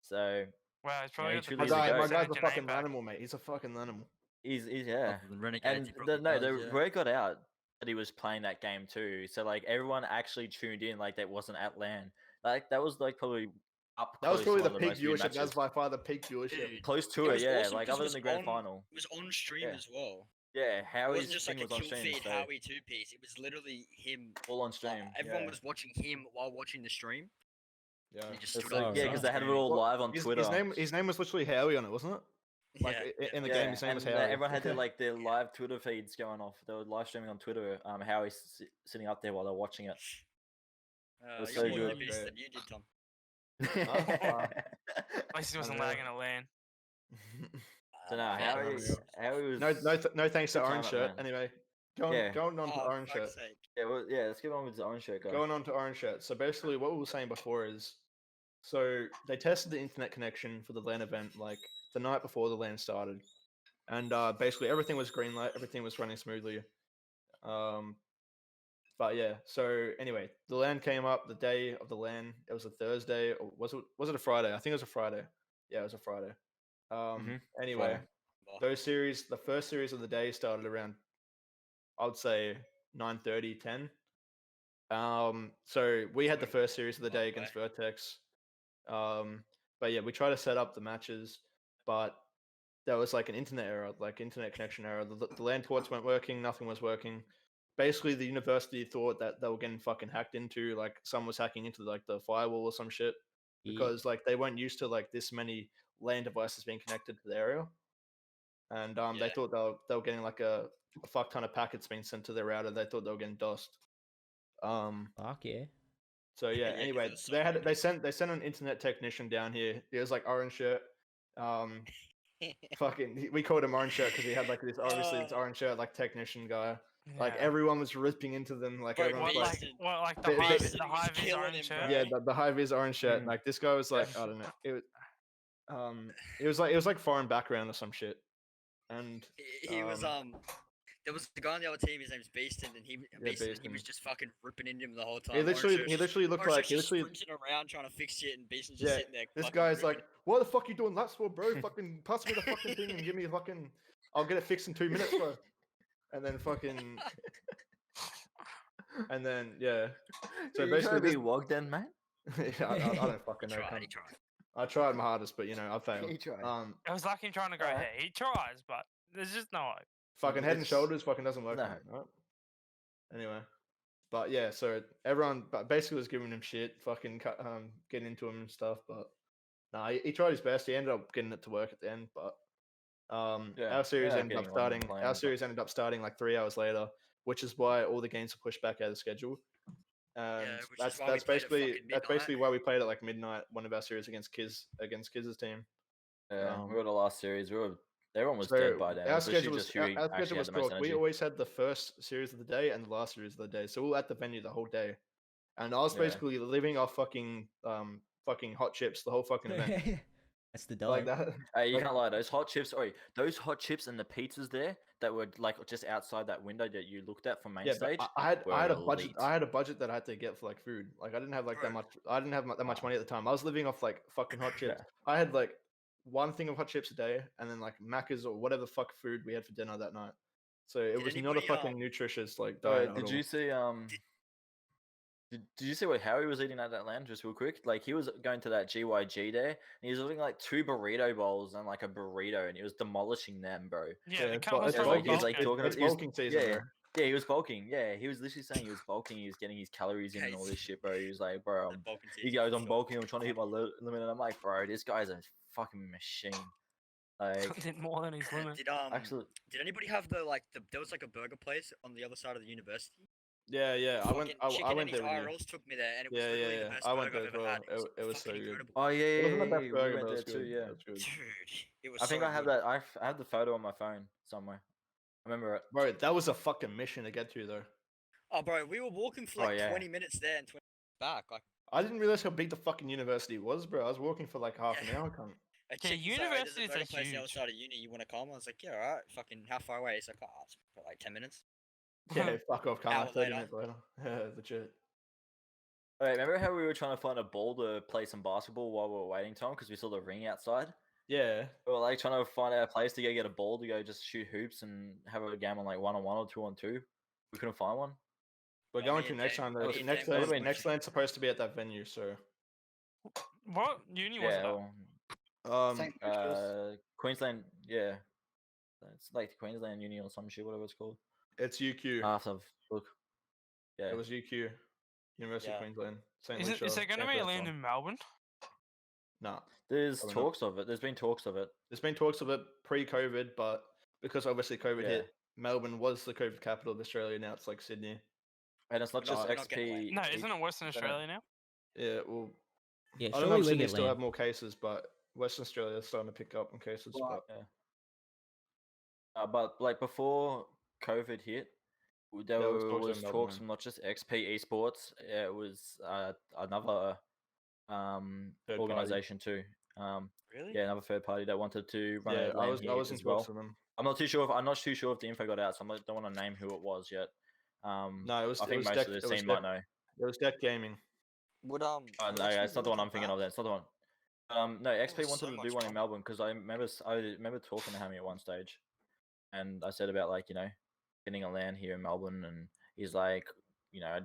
So Well, it's probably he got the truly My is a best guy, my goat. guy's a percentage in fucking APAC. animal, mate. He's a fucking animal. he's yeah. Other than Renegades, And he probably the does, yeah. word got out that he was playing that game too. So like everyone actually tuned in, like that wasn't at LAN. Like that was like probably up. That was close to probably one the of peak most viewed viewership. That's matches. by far the peak viewership. Dude, Close to It it, was yeah. awesome Like 'cause other it than the was grand on- final. It was on stream Yeah. as well. Yeah, It Howie's wasn't just thing like a was on kill stream, feed so Howie two-piece. It was literally him. all on Like, stream. everyone yeah. was watching him while watching the stream. Yeah. And he just It's stood like, up yeah, and because started they had it screaming. all Well, live on Twitter. His name was literally Howie on it, wasn't it? Like in the yeah, game, his name was and, Howie. everyone had their like their live Twitter feeds going off. They were live streaming on Twitter. Howie's sitting up there while they're watching it. was You're so more good. oblivious than you did, Tom. At least he wasn't Unreal. lagging a LAN. So no, fuck Howie, Unreal. Howie was no thanks to good time Orange up, Shirt. man. Anyway, Yeah. going on to Oh, Orange Shirt. fuck's sake. yeah. Let's get on with the orange shirt guy. Going on to Orange Shirt. So basically, what we were saying before is, so they tested the internet connection for the LAN event like the night before the LAN started, and basically everything was green light, everything was running smoothly. But yeah, so anyway, the LAN came up the day of the LAN. It was a Thursday, or was it a Friday? I think it was a Friday. Yeah, it was a Friday. Anyway, Friday. the first series of the day started around, I would say 9:30, 10. So we had the first series of the day against Vertex. But yeah, we tried to set up the matches, but there was like an internet error, like internet connection error. The LAN ports weren't working, nothing was working. Basically, the university thought that they were getting fucking hacked into, like someone was hacking into like the firewall or some shit, because like they weren't used to like this many LAN devices being connected to the area. and Yeah. they thought they were getting like a fuck ton of packets being sent to their router. They thought they were getting DOSed. Fuck yeah. So yeah. Yeah, 'cause Anyway, it was so they sent an internet technician down here. He was like orange shirt. Fucking, we called him orange shirt because he had like this this orange shirt like technician guy. Like Yeah. everyone was ripping into them. Like Bro, everyone was What, like, Beasted. like They- the they- hive, Beasted the was hive is killing orange him, shirt. bro. yeah, the high vis orange shirt. Mm. Like this guy was like, I don't know. It was like foreign background or some shit. And He was there was the guy on the other team. His name's Beaston, and he was Beaston. just fucking ripping into him the whole time. he literally looked like just sprinting around trying to fix shit, and Beaston's just Yeah, sitting there. this fucking guy's like, ripping. what the fuck you doing laps for, bro? Fucking pass me the fucking thing and give me fucking. I'll get it fixed in 2 minutes, bro. And then fucking. And then yeah. So So you trying basically, to be this, wogged then, mate? I don't fucking know. He cunt. tried. I tried my hardest, but you know I failed. He tried. It was like him trying to grow Alright. hair. He tries, but there's just no hope. Fucking Head and It's- Shoulders fucking doesn't work. no. on it, right? Anyway, but yeah, so everyone basically was giving him shit, fucking getting into him and stuff. But nah, he tried his best. He ended up getting it to work at the end. But Yeah, our series yeah, ended up getting one starting. playing, Our but- series ended up starting like 3 hours later, which is why all the games were pushed back out of schedule. And which is why we that's played at basically fucking why we played at like midnight. One of our series against Kiz's team. Yeah, Um, we were the last series. Everyone was So dead by then. It our was literally schedule was just who our actually schedule had was the most cooked. We energy. always had the first series of the day and the last series of the day, so we were at the venue the whole day. And I was Yeah. basically living off fucking hot chips the whole fucking event. That's the Like dog. that. Hey, you Like- can't lie. Those hot chips, those hot chips and the pizzas there that were like just outside that window that you looked at from main Yeah, but stage. I had a were budget. elite. I had a budget that I had to get for like food. Like I didn't have like that Bro. much. I didn't have that much Wow. money at the time. I was living off like fucking hot chips. Yeah. I had like one thing of hot chips a day, and then like Macca's or whatever fuck food we had for dinner that night. So it Did was not a anybody, fucking nutritious like Oh, diet. at did all. you see Did you see what Harry was eating at that LAN? Just real quick, like he was going to that GYG there, and he was eating like 2 burrito bowls and like a burrito, and he was demolishing them, bro. Yeah, the it's cup bul- was it's Yeah, probably like, he was like bulking. talking. It's he was- bulking season. yeah, bro. yeah, he was bulking. Yeah, he was literally saying he was bulking. He was getting his calories in and all this shit, bro. He was like, bro, The Balkan he season goes, for I'm sure. bulking. I'm trying to hit my limit, and I'm like, bro, this guy's a fucking machine. Like, did more than his limit. actually, Did anybody have there was like a burger place on the other side of the university? Yeah, I went. Fucking I Chicken went and there. with you. IRLs took me there, and it was Yeah, literally yeah, the yeah. best I went burger there I've as ever had. well. It was so fucking good. incredible. oh yeah, It wasn't the best we burger, went but it there was too. good. Yeah, It was good. Dude, it was I think so I have good. that. I have the photo on my phone somewhere. I remember it. Bro, that was a fucking mission to get to though. Oh, bro, we were walking for Oh, like yeah. 20 minutes there and 20 back. Like, I didn't realize how big the fucking university was, bro. I was walking for like half an Yeah. hour, cunt. a Yeah, chick was like, "Hey, there's a universities burger are place on the other huge. side of uni. You want to come? I was like, yeah, alright. Fucking, how far away? It's like, oh, it's for like 10 minutes. Yeah, fuck off, cunt. Hour Like 30 later. minutes later. Yeah, legit. Alright, remember how we were trying to find a ball to play some basketball while we were waiting, Tom? Because we saw the ring outside. Yeah. We were like trying to find out a place to go get a ball to go just shoot hoops and have a game on like 1-on-1 or 2-on-2. We couldn't find one. We're Oh, going me to and next Dan- time me though. and Next Dan both land, went. next land's supposed to be at that venue, so What uni was Yeah, it? at? well, St. Patrick's. Queensland. Yeah, it's like Queensland Uni or some shit, whatever it's called. it's UQ. After look, yeah, It was UQ. University Yeah. of Queensland. St. Is there going to be a land in Melbourne? Nah. there's Probably not. talks of it. There's been talks of it. There's been talks of it pre-COVID, but because obviously COVID Yeah. hit, Melbourne was the COVID capital of Australia. Now it's like Sydney. And it's not No, just we're not getting XP. No, isn't it Western don't know. Australia now? Yeah, well, Yeah, I don't know surely if we Sydney get still land. have more cases, but Western Australia is starting to pick up in cases. Right. But like before COVID hit, there was talks was in talks Melbourne. from not just XP Esports. It was another Third party. organization too. Really? Yeah, another third party that wanted to run Yeah, a I LAN was here I was in as well. talks with them. I'm not too sure if the info got out, so I don't want to name who it was yet. No, it was. I it think was most Deck, of it the was scene Deck, might know. it was Deck Gaming. Would Oh, would no, XP it's not the really one I'm come thinking back? of. That's not the one. No, XP was wanted so to much do one in fun. Melbourne because I remember talking to Hammy at one stage, and I said about like getting a LAN here in Melbourne, and he's like,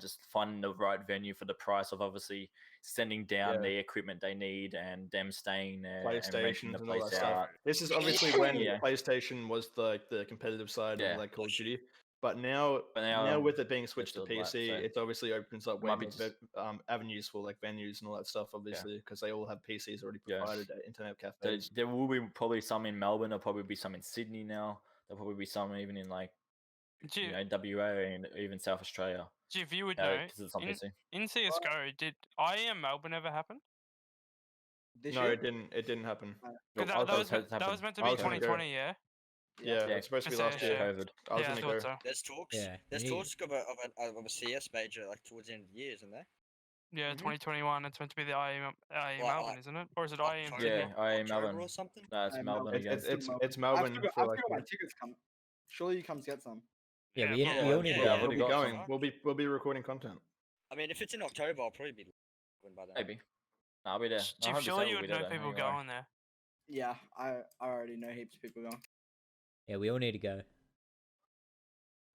just finding the right venue for the price of obviously sending down Yeah. the equipment they need and them staying there and renting PlayStations the and all that place stuff. out. This is obviously when Yeah. PlayStation was the competitive side Yeah. of like Call of Duty. But now, now with it being switched to still like, PC, so it obviously opens up way might be more just- avenues for like venues and all that stuff. Obviously, because they all have PCs already Yeah. provided at internet There, cafes. there will be probably some in Melbourne. There'll probably be some in Sydney now. There'll probably be some even in like Jiv, WA and even South Australia. Jiv, you would know. Because it's on In, PC. in CS:GO, did IEM Melbourne ever happen? This No, year? it didn't happen. Nope, Because I that, thought was it that was meant to I be was gonna go. 2020, yeah. Yeah, Yeah, it's supposed to be for last CS, year. yeah. COVID. I was Yeah, I gonna thought go. so. There's talks. Yeah, There's me- talks of a CS major like towards the end of the year, isn't there? Yeah, Mhm. 2021. It's meant to be the IEM Like, Melbourne, isn't it? Or is it IEM October, Sydney? Yeah, I am October Melbourne. or something. No, it's I am Melbourne It's again. it's I've Melbourne still got, for I've like. still got my tickets come. Surely you come to get some. Yeah, we, probably. we all need yeah, to yeah, go. I've We'll already be got going. some. We'll be recording content. I mean, if it's in October, I'll probably be going by then. Maybe. No, I'll be there. No, Jiv, 100% surely you we'll be would there know then, people don't you worry. going there. Yeah, I already know heaps of people going. Yeah, we all need to go.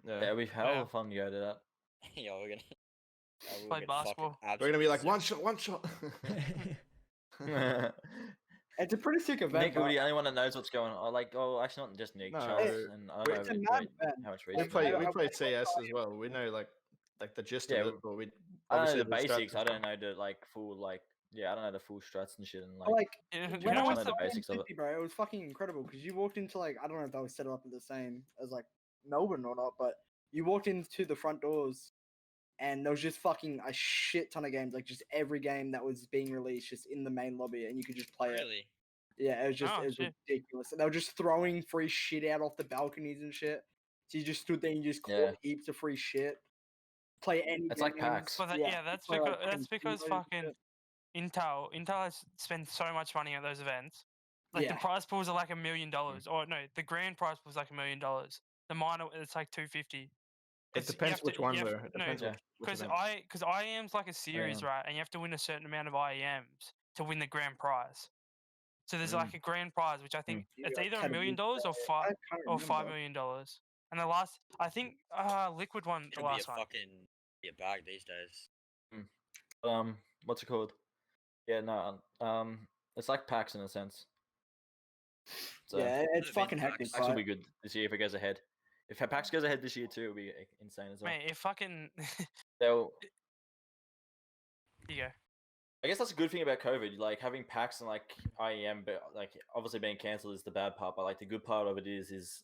Yeah, we've had a Yeah. lot of fun to go to that. Yeah, we're gonna Play basketball. We're gonna be like one shot. It's a pretty sick event. Nick will be the only one that knows what's going on. Like, oh, actually, not just Nick, No, Charles, it- and I don't it's a know mad event. how much we research. play I- CS as well. We know like the gist Yeah, of it, but we I know obviously the strats basics. and I don't stuff. know the like full like. Yeah, I don't know the full strats and shit. And But, like, like You you when know I what went the to IEM basics of it. Sydney, bro, it was fucking incredible because you walked into like I don't know if they were set up the same as like Melbourne or not, but you walked into the front doors and there was just fucking a shit ton of games, like just every game that was being released just in the main lobby, and you could just play it. Really? Yeah, it was just Oh, it was shit. ridiculous. And they were just throwing free shit out off the balconies and shit. So you just stood there and you just caught Yeah. heaps of free shit. Play any. It's like games. PAX. Well, yeah, that's play, because fucking that's because Simbos and fucking shit. Intel has spent so much money on those events. Like Yeah. the prize pools are like $1 million, or no, the grand prize pool is like $1 million. The minor it's like 250. It depends which one though. It depends Yeah. which Because event. because IEM's like a series, right? And you have to win a certain amount of IEMs to win the grand prize. So there's like a grand prize, which I think You it's got either $1 million Academy or Play. I can't $5 remember. million. And the last, I think, Liquid won the It'll be a last one. fucking be a bag these days. What's it called? Yeah, no, it's like PAX in a sense. So Yeah, it's I've been fucking to hectic. PAX. PAX will Right? be good this year if it goes ahead. If PAX goes ahead this year too, it'll be insane as well. Mate, if fucking They'll, you go. I guess that's a good thing about COVID. Like having PAX and like IEM, but like obviously being cancelled is the bad part. But like the good part of it is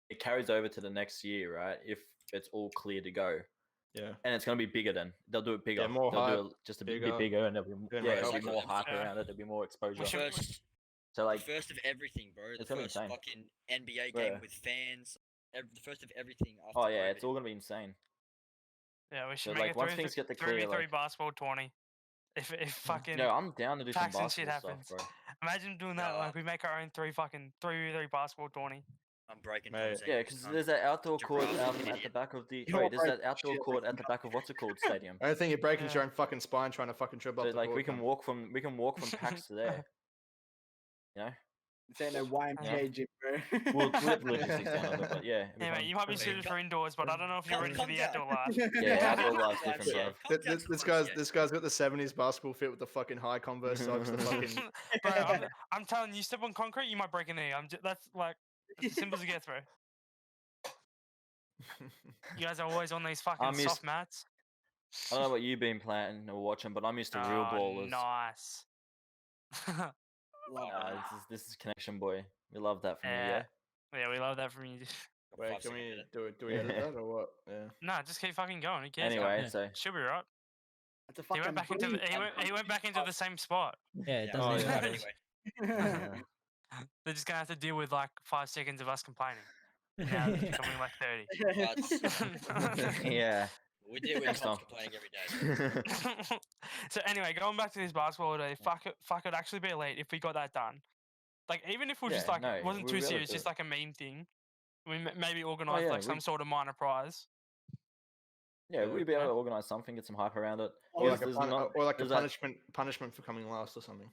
it carries over to the next year, right? If it's all clear to go, Yeah. and it's gonna be bigger. Then they'll do it bigger. more they'll hype, do it just a bit bigger, bigger, and there'll be doing yeah, more there'll be help. more hype Yeah. around it. There'll be more exposure. We should- First, So like, the first of everything, bro. The it's gonna be first insane. fucking NBA game Yeah. with fans. The first of everything after oh yeah, it's COVID. all gonna be insane. Yeah, we should So make like it once things get the clear, 3v3 like, basketball 20. If fucking no, I'm down to do some PAX and shit basketball happens. stuff, bro. Imagine doing that. Yeah. Like we make our own 3v3 basketball 20. I'm breaking Mate. Tom's Yeah, ankles, because son. there's that outdoor court Giraffe, at the idiot. back of the. You're Wait, there's right, that outdoor shit, court like at the back of what's it called stadium. I don't think you're breaking Yeah. your own fucking spine trying to fucking trip up So the like court, we can cunt. walk from PAX to there. You know, It's ain't no YMCA gym, bro. we'll flip logistics down a bit, but yeah. it'll be Yeah, mate, fun. you might be Hey, suited come- for indoors, but I don't know if you're come- ready for come the down. outdoor life. Yeah, outdoor life's Come different, down, bro. come down to This YMCA. guy's got the 70s basketball fit with the fucking high Converse socks. The fucking Bro, I'm telling you, step on concrete, you might break a knee. That's like as simple as it gets, bro. You guys are always on these fucking I'm used- soft mats. I don't know what you've been playing or watching, but I'm used to real Oh, ballers. nice. Love Nah, it. this is connection, boy. We love that from you, Yeah. yeah. Yeah, we love that from you. Wait, 5 can second we edit. do we edit that or what? Yeah. Nah, just keep fucking going. Who cares? Anyway, Yeah. so She'll be right. It's a He fucking. went back into the he went back into the same spot. Yeah, it Yeah. doesn't Oh, even yeah. matter. Anyway, They're just gonna have to deal with like 5 seconds of us complaining. Now it's becoming like 30. yeah. we deal with Thanks, Tom's Tom. complaining every day. So anyway, going back to this basketball day, fuck it actually be elite if we got that done. Like even if we're just Yeah, like no, it wasn't we'll too be able to serious, do just it. like a meme thing. We maybe organize yeah, like some we- sort of minor prize. Yeah, Yeah, we'd be able yeah. to organise something, get some hype around it. Or There's- like a, there's pun- not- or like a there's that- punishment for coming last or something.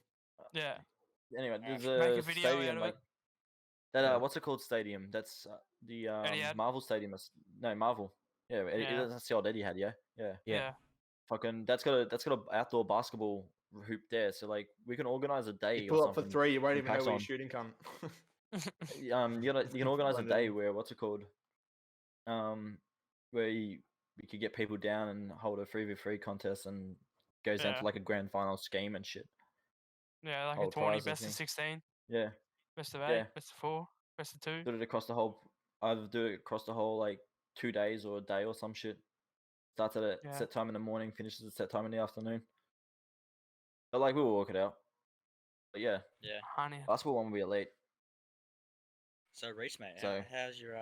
Yeah. Anyway, there's Make a a video out stadium of like it. that. Yeah. What's it called? Stadium. That's the Etihad? Marvel Stadium. No, Marvel. Yeah, Yeah. that's the old Eddie had. Yeah, yeah. Yeah. Fucking, that's got a outdoor basketball hoop there. So like, we can organize a day You or pull up for something. 3, you won't and even know packs where on. you're shooting, cunt. You can organize a London. day where what's it called? where we could get people down and hold a 3v3 contest and goes down Yeah. to like a grand final scheme and shit. Yeah, like a Hold 20, prizes, best yeah. of 16, Yeah, best of 8, Yeah. best of 4, best of 2. do it across the whole. Either do it across the whole like 2 days or a day or some shit. Starts at a Yeah. set time in the morning, finishes at set time in the afternoon. But like we'll work it out. But yeah, Yeah. Honey. basketball one will be elite. So Reese, mate, So- how's your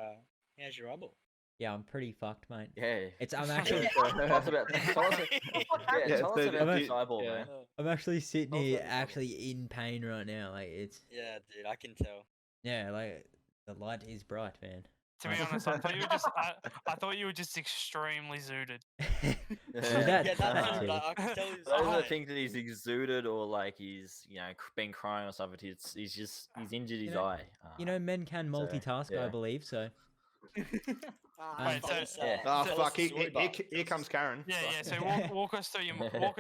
eyeball? Yeah, I'm pretty fucked, mate. Yeah. I'm actually Tell us about tell us Yeah, about so this eyeball, yeah. man. I'm actually sitting Also here trouble. actually in pain right now. Like it's Yeah, dude, I can tell. like the light is bright, man. To be honest, I thought you were just I thought you were just extremely zooted. That- Yeah, that that's too. like, I can tell he's Those are the alright. things that he's exuded or like he's been crying or something. He's injured his know- eye. You know, men can So, multitask, I yeah. believe. So Wait, Tell so- us, Oh So- fuck! the story, Bart. Here comes Karen. Yeah, Fuck. yeah. So walk us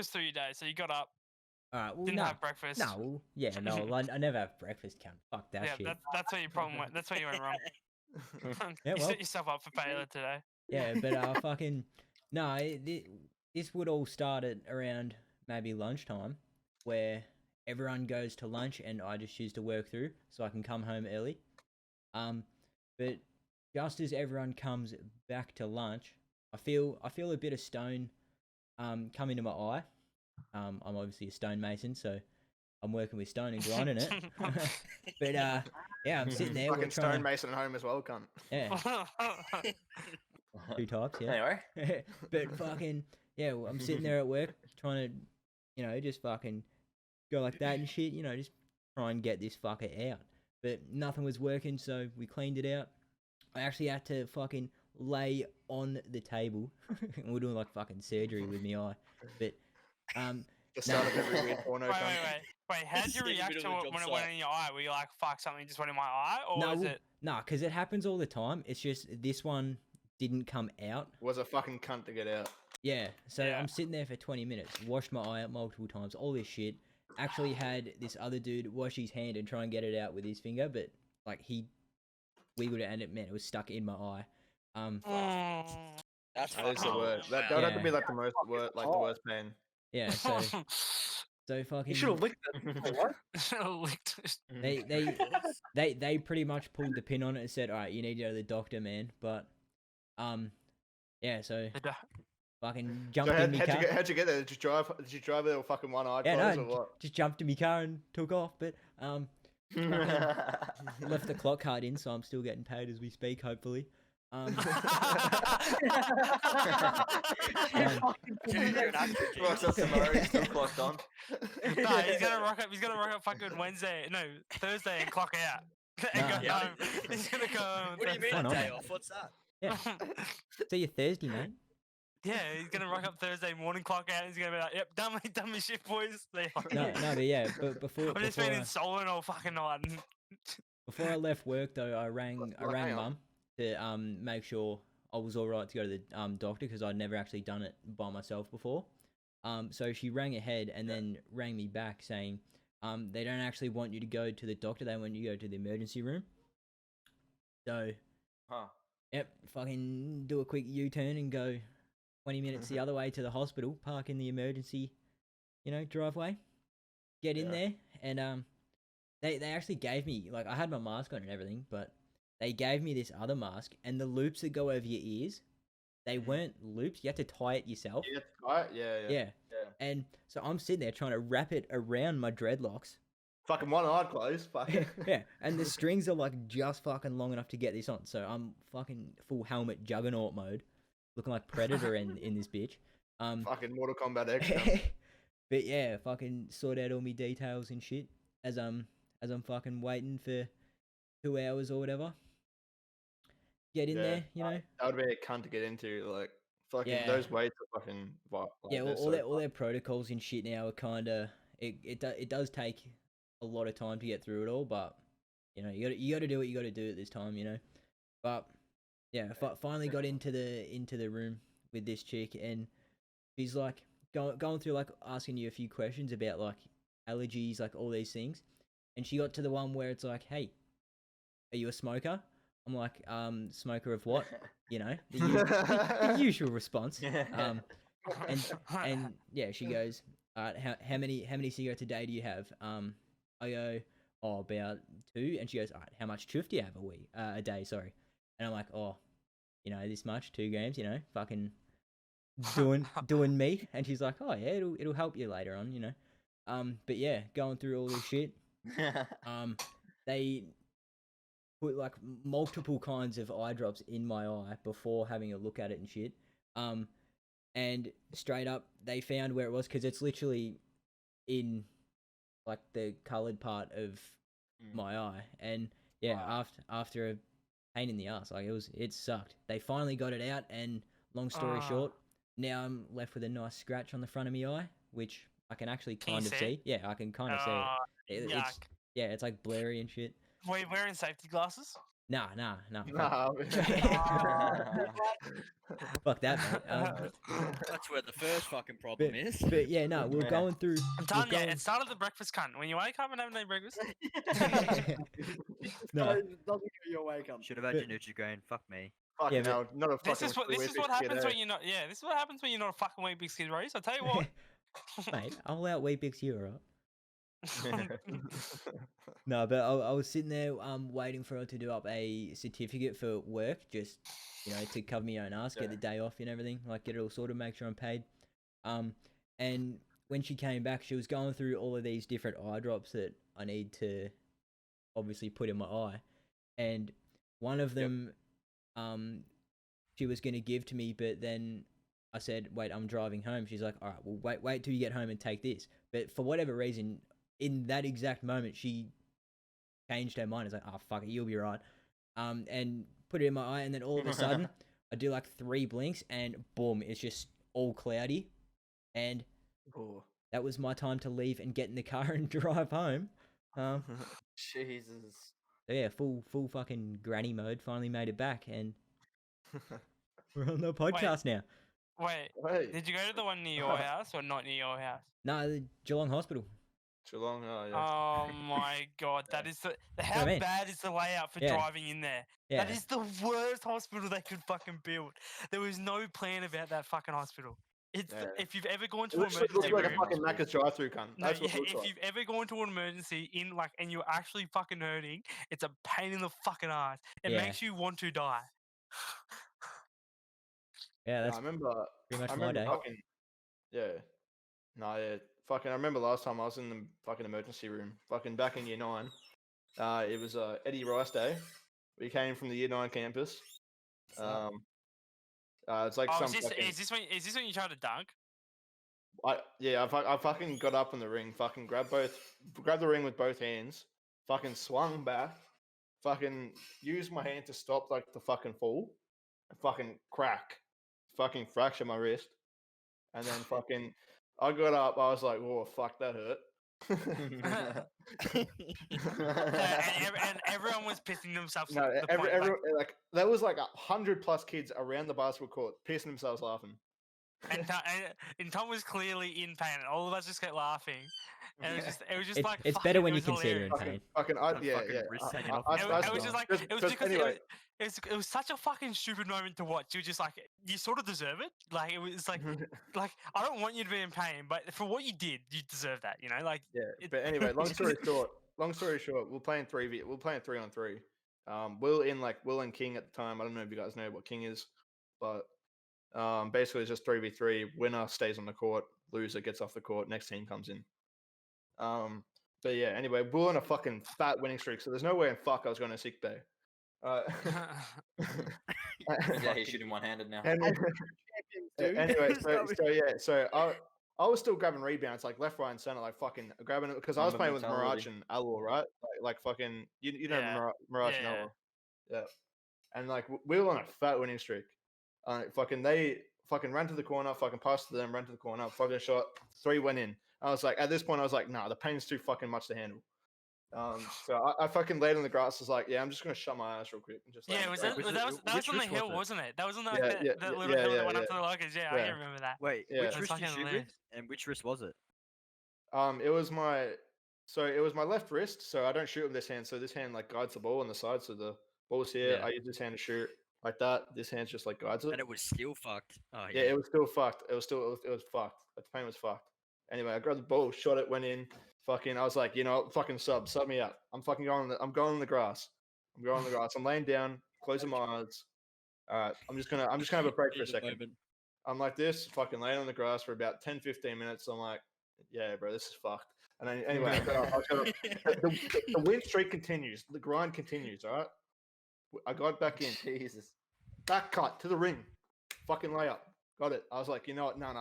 through your day. So you got up, all right, well, didn't no, have breakfast. no, yeah, no, I never have breakfast. Cunt. Fuck that Yeah, shit. that's where your problem went. That's where you went wrong. Yeah, you well. set yourself up for failure today. Yeah, but fucking no. This would all start at around maybe lunchtime, where everyone goes to lunch and I just choose to work through so I can come home early. But just as everyone comes back to lunch, I feel a bit of stone come into my eye. I'm obviously a stonemason, so I'm working with stone and grinding it. But yeah, I'm sitting there. We're Fucking trying stonemason at home as well, cunt. yeah, 2 types. Yeah. Anyway. But fucking yeah, well, I'm sitting there at work trying to, just fucking go like that and shit. Just try and get this fucker out. But nothing was working, so we cleaned it out. I actually had to fucking lay on the table. And we're doing like fucking surgery with me eye. But The start of every weird porno. Wait, cunt. wait. How did you In the react middle to of a it job when it went site. in your eye? Were you like, "Fuck, something just went in my eye," or was it? Nah, because it happens all the time. It's just this one didn't come out. Was a fucking cunt to get out. Yeah, so Yeah. I'm sitting there for 20 minutes, washed my eye out multiple times, all this shit. Actually had this other dude wash his hand and try and get it out with his finger, but like he wiggled it and it was stuck in my eye. That's That is the fucking worst. That wow. would have to be Yeah. like the most the worst pain. Yeah, so fucking You should have licked it. What? Licked it. they pretty much pulled the pin on it and said, "All right, you need to go to the doctor, man." But yeah, so fucking jumped So in my car. how'd you get there? Did you drive there with fucking one eye Yeah, closed no, or what? just jumped in my car and took off. But left the clock card in, so I'm still getting paid as we speak, hopefully. Dude, you're an actor, Clocks James. up tomorrow, still clocked on. No, he's gonna rock up. He's gonna rock up fucking Thursday and clock out. And Nah. go Yeah. home. He's gonna go home. What do you mean Why a not? day off? What's that? Yeah. See you Thursday, mate. Yeah, he's gonna rock up Thursday morning, clock out. He's gonna be like, "Yep, done my shit, boys." No, but yeah, but before I've just been insolent all fucking night. before I left work though, I rang Well, hang on. mum to make sure I was all right to go to the doctor because I'd never actually done it by myself before. So she rang ahead and then rang me back saying, they don't actually want you to go to the doctor. They want you to go to the emergency room. So, Huh. yep, fucking do a quick U-turn and go 20 minutes the other way to the hospital. Park in the emergency, driveway. Get in Yeah. there and they actually gave me, like, I had my mask on and everything, but they gave me this other mask, and the loops that go over your ears, they weren't loops. You had to tie it yourself. Yeah, right? Yeah. Yeah. Yeah. And so I'm sitting there trying to wrap it around my dreadlocks. Fucking one eye closed. Fucking. Yeah. And the strings are, like, just fucking long enough to get this on. So I'm fucking full helmet juggernaut mode, looking like Predator in this bitch. Fucking Mortal Kombat X. cunt. But yeah, fucking sort out all my details and shit as I'm fucking waiting for 2 hours or whatever. Get in Yeah, there, That would be a cunt to get into. Like, fucking Yeah. those weights are fucking. Like, Yeah, they're all so their protocols and shit now are kind of it does take a lot of time to get through it all, but you got to do what you got to do at this time, But yeah, finally got into the room with this chick, and she's like going through, like, asking you a few questions about, like, allergies, like, all these things, and she got to the one where it's like, hey, are you a smoker? I'm like, smoker of what? You know, the usual response. And yeah, she goes, how many cigarettes a day do you have? I go, oh, about 2. And she goes, all right, how much chuff do you have a day? Sorry. And I'm like, oh, you know, this much, 2 grams. You know, fucking doing me. And she's like, oh yeah, it'll help you later on. You know, but yeah, going through all this shit. They put like multiple kinds of eye drops in my eye before having a look at it and shit. And straight up, they found where it was because it's literally in like the coloured part of my eye. And yeah, Wow. after a pain in the ass, like it sucked. They finally got it out, and long story short, now I'm left with a nice scratch on the front of my eye, which I can actually Can you kind of see see. it? Yeah, I can kind of see it. Yuck. It's like blurry and shit. Were you wearing safety glasses? Nah. Nah. Fuck that, mate. That's where the first fucking problem is. But yeah, no, we're Yeah. going through. I'm telling you, it started the breakfast cunt. When you wake up and have no breakfast, No. It doesn't give you a wake up. Should have had your Nutrigrain. Fuck me. Fucking but- hell, not a fucking. this is what happens when you're not. Yeah, this is what happens when you're not a fucking wee big skid race. I tell you what. Mate, I'll out Weet-Bix you, alright? No, but I was sitting there waiting for her to do up a certificate for work, just, you know, to cover my own ass, get the day off and everything, like get it all sorted, make sure I'm paid. And when she came back, she was going through all of these different eye drops that I need to obviously put in my eye. And one of them she was going to give to me, but then I said, wait, I'm driving home. She's like, all right, well, wait till you get home and take this. But for whatever reason, in that exact moment, she changed her mind. It's like, oh, fuck it, you'll be right. And put it in my eye, and then all of a sudden, I do like 3 blinks, and boom, it's just all cloudy. And Oh. that was my time to leave and get in the car and drive home. Jesus. So yeah, full fucking granny mode. Finally made it back, and we're on the podcast now. Wait, Wait, did you go to the one near your house or not near your house? No, the Geelong Hospital. Geelong. Oh yeah. Oh my god, that is how I mean. bad is the layout for Yeah. driving in there? Yeah. That is the worst hospital they could fucking build. There was no plan about that fucking hospital. It's Yeah. if you've ever gone It to an looks emergency like a room. fucking Macca's drive-through cunt. No, That's what it looks if like. you've ever gone to an emergency in like and you're actually fucking hurting, it's a pain in the fucking ass. It Yeah. makes you want to die. Yeah, I that's remember. pretty much I my remember day. fucking. Yeah. No, yeah. Fucking. I remember last time I was in the fucking emergency room. Fucking back in year 9. It was Eddie Rice Day. We came from the year 9 campus. It's like Oh, some. is fucking, this when you tried to dunk? I fucking got up in the ring, fucking grabbed the ring with both hands, fucking swung back, fucking used my hand to stop like the fucking fall, and fucking fucking fracture my wrist, and then fucking I got up, I was like, whoa, fuck, that hurt. and everyone was pissing themselves. No, the point, like- like there was like 100+ kids around the basketball court pissing themselves laughing. and Tom was clearly in pain, and all of us just kept laughing. And it was just like It's fuck, better it when you was can see her in hilarious. pain. That fucking wrist hanging off It, his it was just like Just- it was just because anyway. it was such a fucking stupid moment to watch. You were just like you sort of deserve it. Like it was like I don't want you to be in pain, but for what you did, you deserve that. You know, like Yeah, it- but anyway, long story short, we're playing 3-on-3. Will and King at the time. I don't know if you guys know what King is, but basically it's just 3v3. Winner stays on the court, loser gets off the court, next team comes in. But yeah, anyway, we're on a fucking fat winning streak, so there's no way in fuck I was going to sick day. Yeah, he's shooting one-handed now. And- Dude. anyway, so I was still grabbing rebounds like left, right, and center, like fucking grabbing it because I was Mamba playing with mentality. Mirage and Alor, right? Like fucking you know Yeah. Mirage Yeah, and yeah. Alor, yeah. And like we were on a fat winning streak. They fucking ran to the corner, fucking passed to them, ran to the corner, fucking shot, 3 went in. I was like, at this point, I was like, nah, the pain's too fucking much to handle. So I fucking laid on the grass. Was like, yeah, I'm just gonna shut my eyes real quick and just. lay yeah, on was the that, ground. that was which on the wrist was hill, it? wasn't it? That was on that, Yeah, that, yeah, that yeah, little hill yeah, that went up yeah. to the lockers. Yeah, I Yeah. can remember that. Wait, Yeah. which That's wrist did you fucking shoot with? hilarious. And which wrist was it? It was my left wrist. So I don't shoot with this hand. So this hand like guides the ball on the side. So the Ball's here. Yeah. I use this hand to shoot like that. This hand's just like guides it. And it was still fucked. Oh Yeah, it was still fucked. It was fucked. The paint was fucked. Anyway, I grabbed the ball, shot it, went in. Fucking, I was like, you know, what, fucking sub me out. I'm fucking going. I'm going in the grass. I'm going in the grass. I'm laying down, closing my eyes. All right, I'm just gonna have a break for a In the second. moment. I'm like this, fucking laying on the grass for about 10, 15 minutes. I'm like, yeah, bro, this is fucked. And then anyway, the win streak continues. The grind continues. All right, I got back in. Jesus. Back cut to the ring. Fucking layup. Got it. I was like, you know what? No.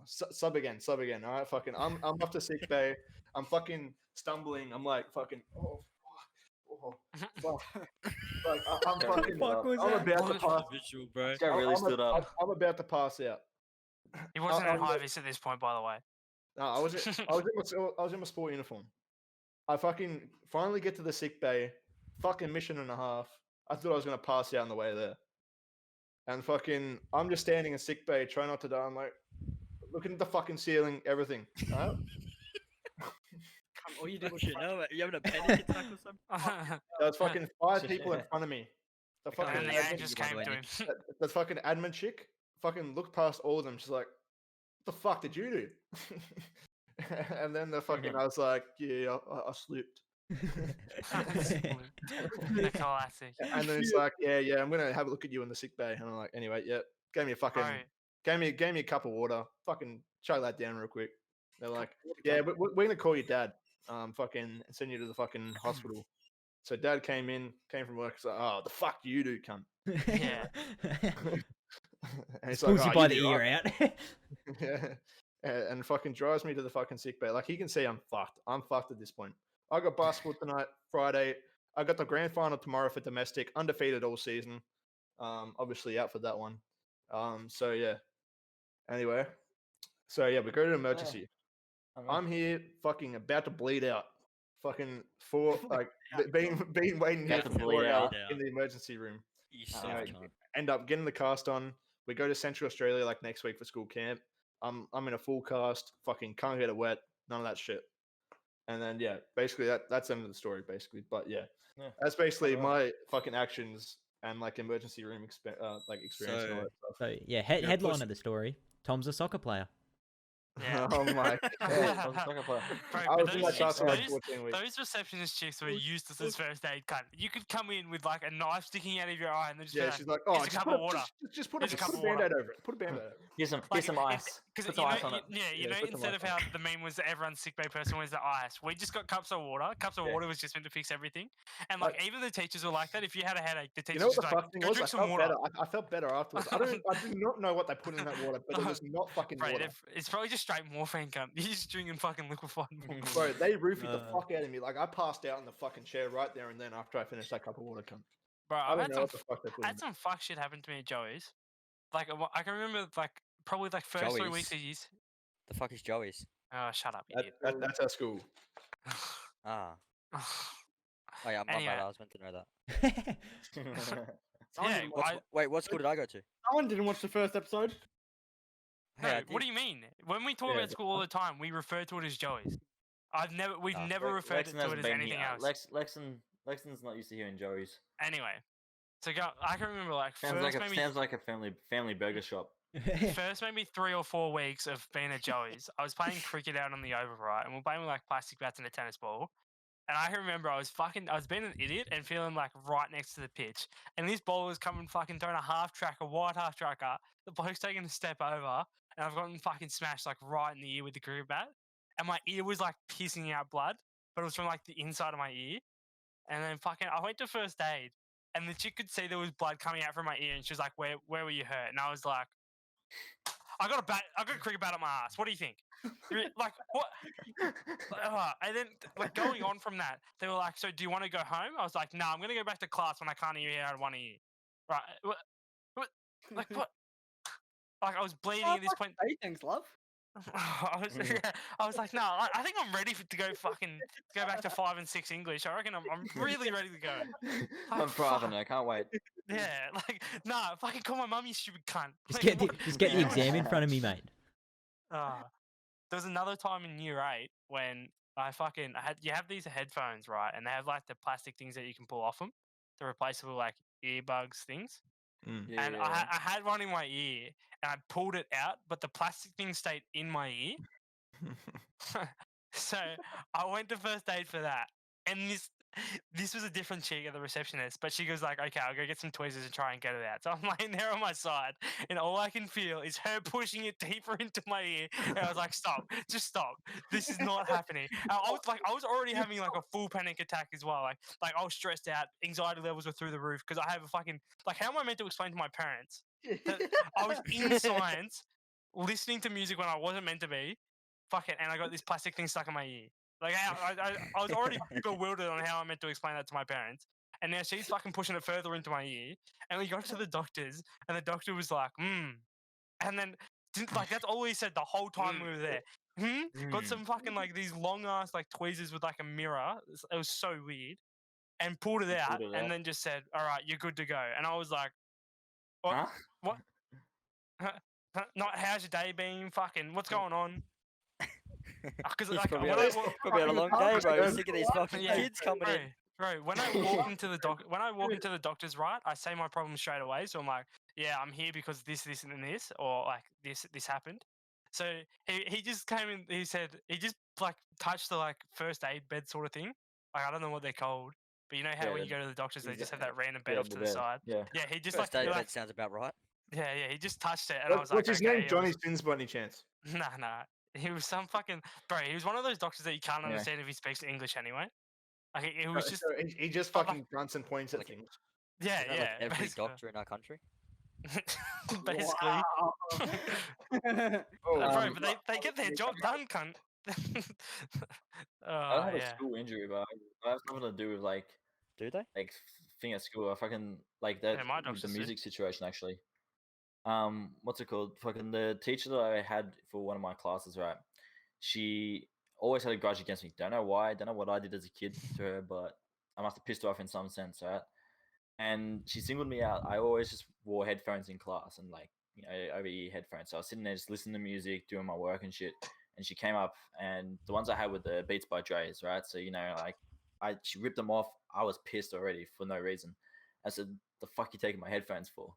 Sub again. All right, fucking. I'm off to sick bay. I'm fucking stumbling. I'm like, fucking. Fuck. Like, I'm fucking. fuck was I'm that? about to pass. Visual, bro. This guy really stood up. I'm about to pass out. He wasn't I in was high like- vis at this point, by the way. No, I was in my sport uniform. I fucking finally get to the sick bay. Fucking mission and a half. I thought I was gonna pass out on the way there. And fucking, I'm just standing in sick bay, trying not to die. I'm like, looking at the fucking ceiling, everything. Right? All you did was Fucking hell, mate. You having a panic attack or something? There's fucking 5 people in front of me. The I can't fucking and the Yeah, angels by the came way, to him. the fucking admin chick fucking looked past all of them. She's like, "What the fuck did you do?" And then the fucking, I was like, "Yeah, I slipped." The classic. And then it's like, "Yeah, I'm gonna have a look at you in the sick bay." And I'm like, "Anyway, yeah." Gave me a fucking, Bro, gave me a cup of water. Fucking chug that down real quick. They're like, "Yeah, we're gonna call your dad. Fucking send you to the fucking hospital." So dad came from work. He's like, "Oh, the fuck do you do, cunt?" Yeah. And he's Pulls you "Oh, by do the right." ear out. Yeah. And fucking drives me to the fucking sick bay. Like, he can see I'm fucked. I'm fucked at this point. I got basketball tonight, Friday. I got the grand final tomorrow for domestic, undefeated all season. Obviously out for that one. So yeah. Anyway, so yeah, we go to emergency. I'm here, fucking about to bleed out. Fucking being waiting here About to for bleed 4 hours out. in the emergency room. You Oh, soft yeah. cunt. End up getting the cast on. We go to Central Australia like next week for school camp. I'm in a full cast. Fucking can't get it wet. None of that shit. And then yeah, basically that's the end of the story. Basically, but yeah, Yeah. that's basically Alright. my fucking actions and like emergency room experience and all that stuff. So yeah, headline of the story: Tom's a soccer player. Yeah. Oh my god. Soccer player. Bro, I but was in my those, class for like those, 14 weeks. those receptionist chicks were useless as first aid cunt. You could come in with like a knife sticking out of your eye and then just Yeah, be she's like, oh, "Here's a cup of water." just put Here's a cup a of water. band-aid over it. Put a band-aid over it. Here's some Like, ice. Because Put you some know, ice on it. you Yeah, know, put some instead ice of on how the meme was that everyone's sick bay person wears the ice, we just got cups of water. Cups of Yeah. water was just meant to fix everything. And like even the teachers were like that. If you had a headache, the You teachers know what just the like, fuck thing go was? I drink some felt water. better. I felt better afterwards. I did not know what they put in that water, but it was not fucking Right, water. it's probably just straight morphine, cunt. You're just drinking fucking liquefied morphine. Bro, they roofied the Uh. fuck out of me. Like, I passed out in the fucking chair right there and then after I finished that cup of water. Cunt. Bro, I I've don't had know some, what the fuck they put I in had some fuck shit happen to me at Joey's. Like I can remember like probably like first 3 weeks Joey's? of years. The fuck is Joey's? Oh, shut up, it. idiot. That's our school. Ah. Oh yeah, my Anyway. bad. I was meant to know that. Yeah, Wait, what school did I go to? Someone didn't watch the first episode. Hey, no, I what did. do you mean? When we talk Yeah, about school all the time, we refer to it as Joey's. We've Ah. never referred to it as anything else. Lexxen's not used to hearing Joey's. Anyway, I can remember like Sounds like a family burger shop. first maybe 3 or 4 weeks of being at Joey's. I was playing cricket out on the over, right, and we're playing with like plastic bats and a tennis ball. And I can remember I was being an idiot and feeling like right next to the pitch. And this ball was coming fucking throwing a half track, a wide half tracker. The bloke's taking a step over, and I've gotten fucking smashed like right in the ear with the cricket bat. And my ear was like pissing out blood, but it was from like the inside of my ear. And then I went to first aid, and the chick could see there was blood coming out from my ear, and she was like, "Where were you hurt?" And I was like, I got a cricket bat up my ass. What do you think? Like what? And then like going on from that, they were like, "So do you want to go home?" I was like, "No, I'm gonna go back to class when I can't hear out of one ear." Right? What? Like what? Like I was bleeding at this point. Hey, thanks, love. I was like, no, I think I'm ready to go back to 5 and 6 English. I reckon I'm really ready to go. I'm thriving. I can't wait. Yeah, like nah, fucking call my mum, you stupid cunt. Just Like, get the, what- just get the exam in front of me, mate. There was another time in year 8 when you have these headphones, right? And they have like the plastic things that you can pull off them. the replaceable like earbuds things. Mm. And I had one in my ear, and I pulled it out, but the plastic thing stayed in my ear. So I went to first aid for that, and this was a different chick at the receptionist, but she goes like, "Okay, I'll go get some tweezers and try and get it out." So I'm laying there on my side, and all I can feel is her pushing it deeper into my ear. And I was like, "Stop! Just stop! This is not happening." And I was already having like a full panic attack as well. Like I was stressed out, anxiety levels were through the roof because I have a fucking like. How am I meant to explain to my parents that I was in science, listening to music when I wasn't meant to be? Fuck it, and I got this plastic thing stuck in my ear. Like I was already bewildered on how I meant to explain that to my parents, and now she's fucking pushing it further into my ear. And we got to the doctors, and the doctor was like, and then like that's all he said the whole time we were there. Got some fucking like these long ass like tweezers with like a mirror. It was so weird, and pulled it out, and then just said, "All right, you're good to go." And I was like, "What? Huh? What? Not how's your day been? Fucking what's going on?" Because He's like probably when had, I wa- probably had a long day, bro. He's sick of these fucking Yeah, kids coming in. Bro, when I walk into the doctor's, right, I say my problem straight away. So I'm like, yeah, I'm here because this, and this, or like this happened. So he just came in. He said he just like touched the like first aid bed sort of thing. Like I don't know what they're called, but you know how Yeah, when you go to the doctors, they just have that random bed yeah, off the to the bed, side. yeah. Yeah, he just First like, aid like bed sounds about right. yeah, he just touched it, and I was What's like, his okay, name? Johnny Sins by any chance? Nah. He was some fucking bro. He was one of those doctors that you can't Yeah. understand if he speaks English anyway. Like it was just So he just Oh, like- fucking grunts and points at Like- things. yeah, Isn't that yeah. like every basically. doctor in our country? Basically. Oh, Bro, but they get their job done, cunt. I don't have a yeah. school injury, but I have something to do with like Do they? thing at school. I fucking like that Yeah, my with the doctors do. music situation actually. What's it called? Fucking the teacher that I had for one of my classes, right? She always had a grudge against me. Don't know why. Don't know what I did as a kid to her, but I must have pissed her off in some sense, right? And she singled me out. I always just wore headphones in class and like over ear headphones. So I was sitting there just listening to music, doing my work and shit. And she came up, and the ones I had were the Beats by Dre's, right? So like she ripped them off. I was pissed already for no reason. I said, "The fuck you taking my headphones for?"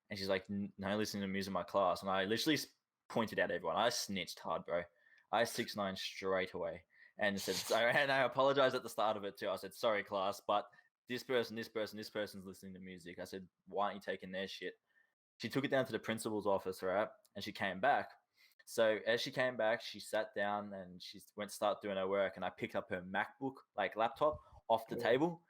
And she's like, "No, listening to music in my class." And I literally pointed out everyone. I snitched hard, bro. I 6ix9ine straight away and said, sorry. And I apologized at the start of it too. I said, "Sorry, class, but this person's listening to music." I said, "Why aren't you taking their shit?" She took it down to the principal's office, right? And she came back. So as she came back, she sat down and she went to start doing her work. And I picked up her MacBook, like laptop, off the table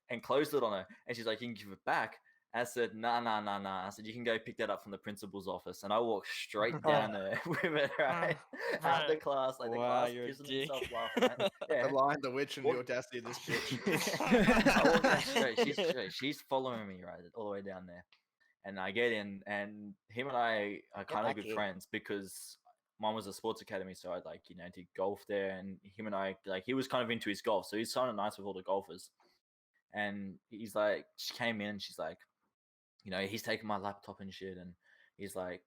and closed it on her. And she's like, "You can give it back." I said, nah. I said, "You can go pick that up from the principal's office." And I walked straight down there with it, right? Out the class, like the Wow, class you're a kissing dick. themselves laughing. Right? Yeah. The Lion, the Witch, and the What- audacity of this bitch. I walk down straight. She's following me right all the way down there. And I get in, and him and I are kind of back good here. friends because mine was a sports academy, so I did golf there, and him and I he was kind of into his golf, so he's kind of nice with all the golfers. And he's like, she came in, and she's like, he's taking my laptop and shit, and he's like,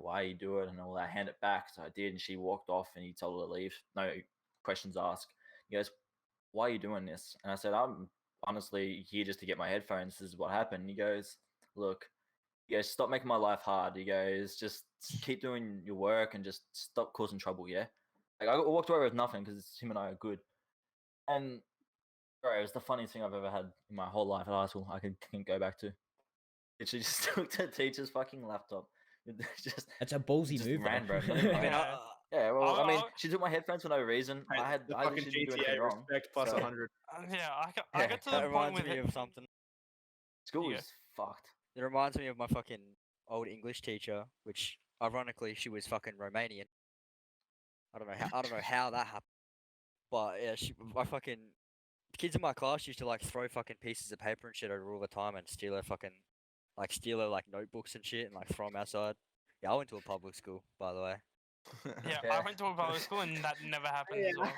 "Why you do it?" and all that. I hand it back, so I did, and she walked off, and he told her to leave, no questions asked. He goes, "Why are you doing this?" And I said, "I'm honestly here just to get my headphones. This is what happened." He goes, "Look," he goes, "stop making my life hard." He goes, "Just keep doing your work and just stop causing trouble, yeah?" Like I walked away with nothing because him and I are good. And bro, it was the funniest thing I've ever had in my whole life at high school. I can go back to. Literally just took the teacher's fucking laptop. just That's a ballsy just move, ran, though. bro. Not even I mean, like- yeah, well, I mean, I'll- she took my headphones for no reason. Mate, I the literally fucking didn't do anything GTA wrong. respect plus so 100. Yeah, I Yeah, got to that the point reminds with me it. of something. School Yeah. was fucked. It reminds me of my fucking old English teacher, which ironically she was fucking Romanian. I don't know how that happened, but yeah, my fucking kids in my class used to like throw fucking pieces of paper and shit over all the time and steal her like notebooks and shit and like throw them outside. Yeah, I went to a public school, by the way. Yeah, Yeah. I went to a public school and that never happened as well.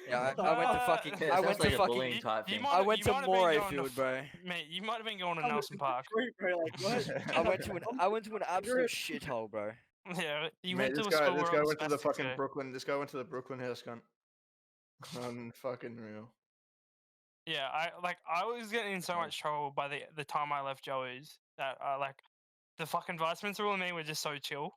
Yeah, I went to fucking. Yeah, I it went sounds to like a fucking. bullying type you thing. might- I went you to might have been going to Morayfield, bro. Mate, you might have been going to Nelson Park. Bro, like, what? I went to an absolute shithole, bro. Yeah, you Mate, went to this a guy, school this where guy all went to the spastics fucking go. Brooklyn. This guy went to the Brooklyn house cunt. Fucking real. Yeah, I was getting in so much trouble by the time I left Joey's that like the fucking vice principal and me were just so chill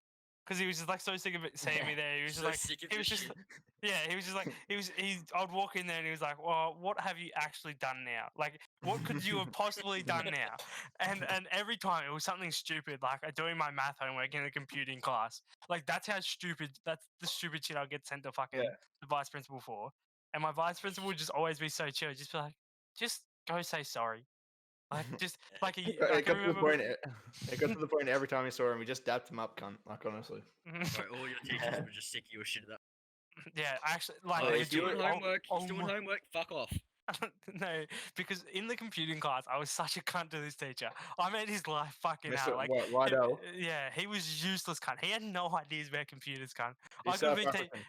because he was just like so sick of it seeing me there. He was just So like sick of he was this just shit. yeah, he was just like I'd walk in there and he was like, well, what have you actually done now? Like, what could you have possibly done now? And every time it was something stupid, like doing my math homework in a computing class. Like that's the stupid shit I'll get sent to fucking the vice principal for. And my vice principal would just always be so chill, just be like, just go say sorry. Like just like he I It can got to the remember point. It got to the point every time we saw him, we just dapped him up, cunt. Like honestly. Like, all your teachers were just sick of your shit at that. yeah, actually like Oh, he's legit, doing homework. He's oh doing my- homework. Fuck off. no, because in the computing class, I was such a cunt to this teacher. I made his life fucking hell. Like, Righto. yeah, he was useless cunt. He had no ideas about computers cunt. He's I could South be African.